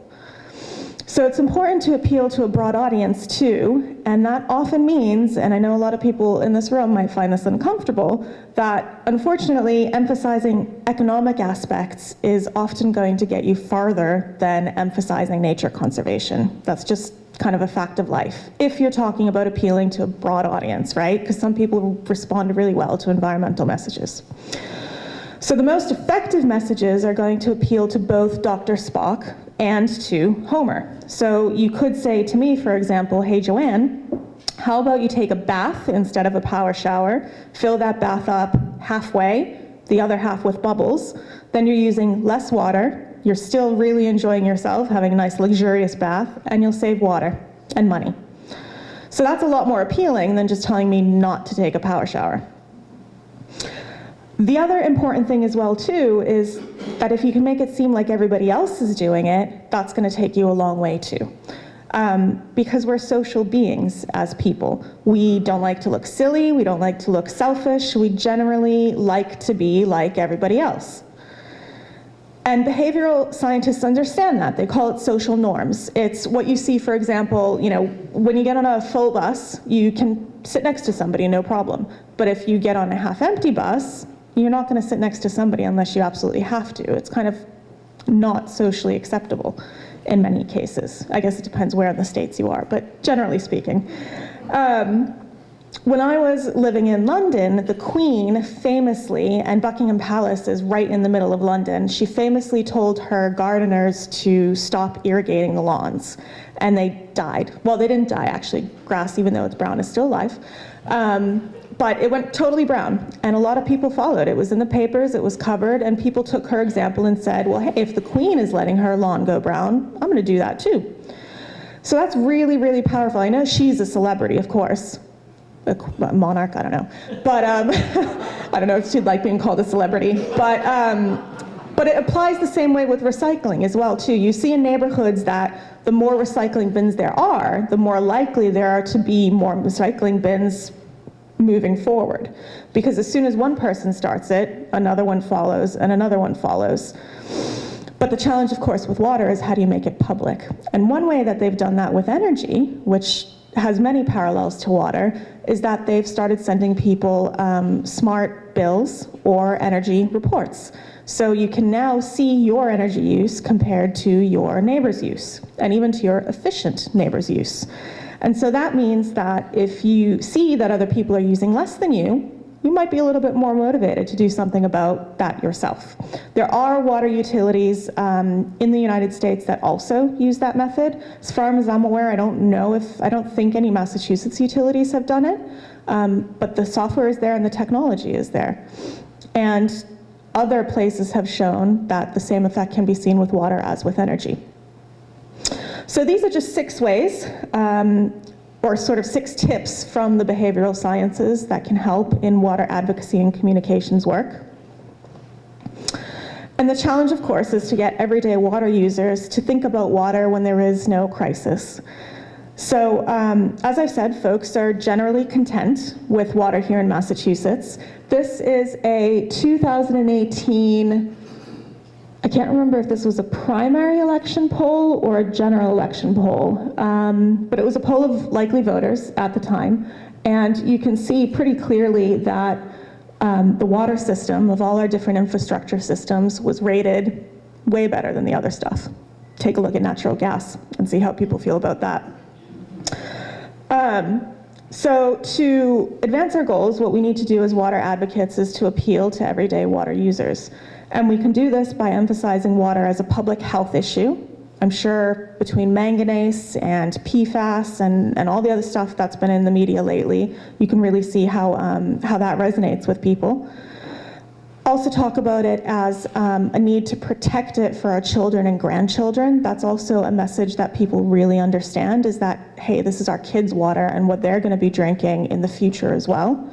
So it's important to appeal to a broad audience too, and that often means, and I know a lot of people in this room might find this uncomfortable, that unfortunately emphasizing economic aspects is often going to get you farther than emphasizing nature conservation. That's just kind of a fact of life, if you're talking about appealing to a broad audience, right? Because some people respond really well to environmental messages. So the most effective messages are going to appeal to both Dr. Spock and to Homer. So you could say to me, for example, hey Joanne, how about you take a bath instead of a power shower, fill that bath up halfway, the other half with bubbles, then you're using less water, you're still really enjoying yourself, having a nice luxurious bath, and you'll save water and money. So that's a lot more appealing than just telling me not to take a power shower. The other important thing as well too is that if you can make it seem like everybody else is doing it, that's going to take you a long way too. Because we're social beings as people. We don't like to look silly, we don't like to look selfish, we generally like to be like everybody else. And behavioral scientists understand that. They call it social norms. It's what you see, for example, when you get on a full bus, you can sit next to somebody, no problem. But if you get on a half-empty bus, you're not going to sit next to somebody unless you absolutely have to. It's kind of not socially acceptable in many cases. I guess it depends where in the States you are, but generally speaking. When I was living in London, the Queen famously, and Buckingham Palace is right in the middle of London, she famously told her gardeners to stop irrigating the lawns, and they died. Well, they didn't die, actually. Grass, even though it's brown, is still alive. But it went totally brown, and a lot of people followed. It was in the papers, it was covered, and people took her example and said, well, hey, if the Queen is letting her lawn go brown, I'm going to do that too. So that's really, really powerful. I know she's a celebrity, of course. A monarch, I don't know. But I don't know if she'd like being called a celebrity. But it applies the same way with recycling as well, too. You see in neighborhoods that the more recycling bins there are, the more likely there are to be more recycling bins moving forward. Because as soon as one person starts it, another one follows, and another one follows. But the challenge, of course, with water is how do you make it public? And one way that they've done that with energy, which has many parallels to water, is that they've started sending people smart bills or energy reports. So you can now see your energy use compared to your neighbor's use, and even to your efficient neighbor's use. And so that means that if you see that other people are using less than you might be a little bit more motivated to do something about that yourself. There are water utilities in the United States that also use that method. As far as I'm aware, I don't think any Massachusetts utilities have done it, but the software is there and the technology is there. And other places have shown that the same effect can be seen with water as with energy. So these are just 6 ways, or sort of 6 tips from the behavioral sciences that can help in water advocacy and communications work. And the challenge, of course, is to get everyday water users to think about water when there is no crisis. So, as I said, folks are generally content with water here in Massachusetts. This is a 2018, I can't remember if this was a primary election poll or a general election poll, but it was a poll of likely voters at the time. And you can see pretty clearly that the water system of all our different infrastructure systems was rated way better than the other stuff. Take a look at natural gas and see how people feel about that. So to advance our goals, what we need to do as water advocates is to appeal to everyday water users. And we can do this by emphasizing water as a public health issue. I'm sure between manganese and PFAS and all the other stuff that's been in the media lately, you can really see how that resonates with people. Also talk about it as a need to protect it for our children and grandchildren. That's also a message that people really understand, is that, hey, this is our kids' water and what they're gonna be drinking in the future as well.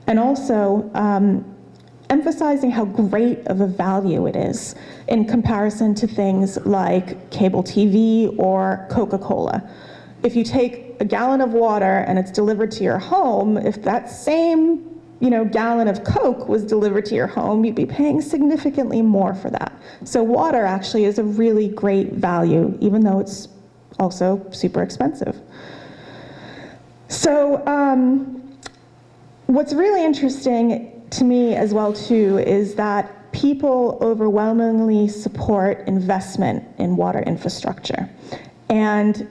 And also, emphasizing how great of a value it is in comparison to things like cable TV or Coca-Cola. If you take a gallon of water and it's delivered to your home, if that same gallon of Coke was delivered to your home, you'd be paying significantly more for that. So water actually is a really great value, even though it's also super expensive. So what's really interesting to me as well too is that people overwhelmingly support investment in water infrastructure. And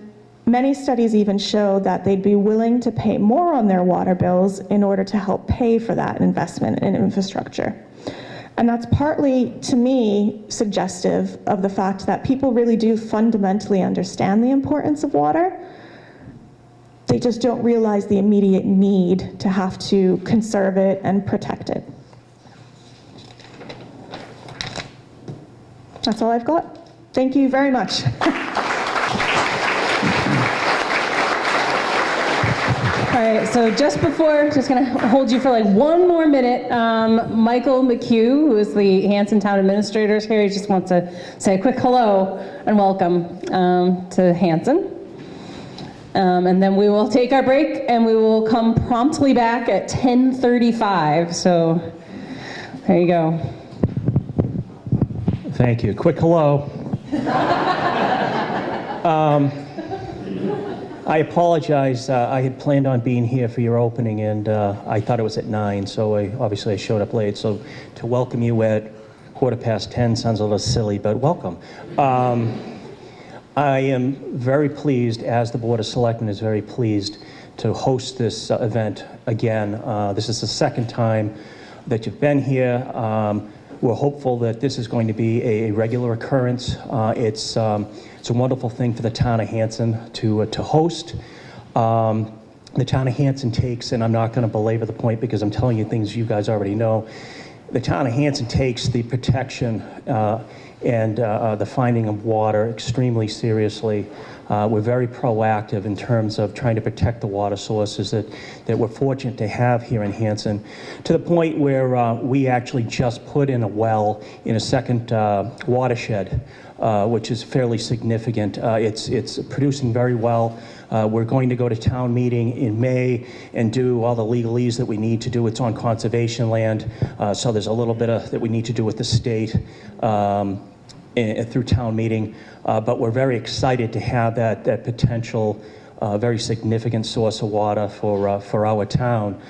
Many studies even show that they'd be willing to pay more on their water bills in order to help pay for that investment in infrastructure. And that's partly, to me, suggestive of the fact that people really do fundamentally understand the importance of water. They just don't realize the immediate need to have to conserve it and protect it. That's all I've got. Thank you very much.
All right, so just going to hold you for like one more minute. Michael McHugh, who is the Hanson Town Administrator, is here. He just wants to say a quick hello and welcome to Hanson. And then we will take our break and we will come promptly back at 10:35. So there you go.
Thank you. Quick hello. I apologize. I had planned on being here for your opening, and I thought it was at 9, so obviously I showed up late. So to welcome you at 10:15 sounds a little silly, but welcome. I am very pleased, as the Board of Selectmen is very pleased, to host this event again. This is the second time that you've been here. We're hopeful that this is going to be a regular occurrence. It's a wonderful thing for the town of Hanson to host. The town of Hanson takes, and I'm not going to belabor the point because I'm telling you things you guys already know, the town of Hanson takes the protection and the finding of water extremely seriously. We're very proactive in terms of trying to protect the water sources that we're fortunate to have here in Hanson, to the point where we actually just put in a well in a second watershed, which is fairly significant. It's producing very well. We're going to go to town meeting in May and do all the legalese that we need to do. It's on conservation land, so there's a little bit that we need to do with the state through town meeting. But we're very excited to have that potential, very significant source of water for our town.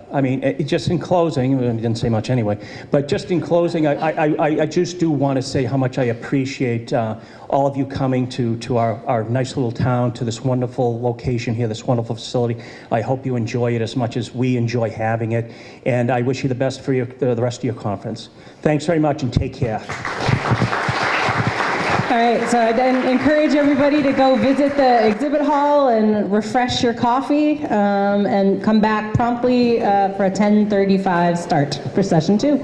I mean, just in closing, I didn't say much anyway, but just in closing, I just do want to say how much I appreciate all of you coming to our nice little town, to this wonderful location here, this wonderful facility. I hope you enjoy it as much as we enjoy having it, and I wish you the best for the rest of your conference. Thanks very much, and take care.
All right, so I encourage everybody to go visit the exhibit hall and refresh your coffee, and come back promptly for a 10:35 start for session 2.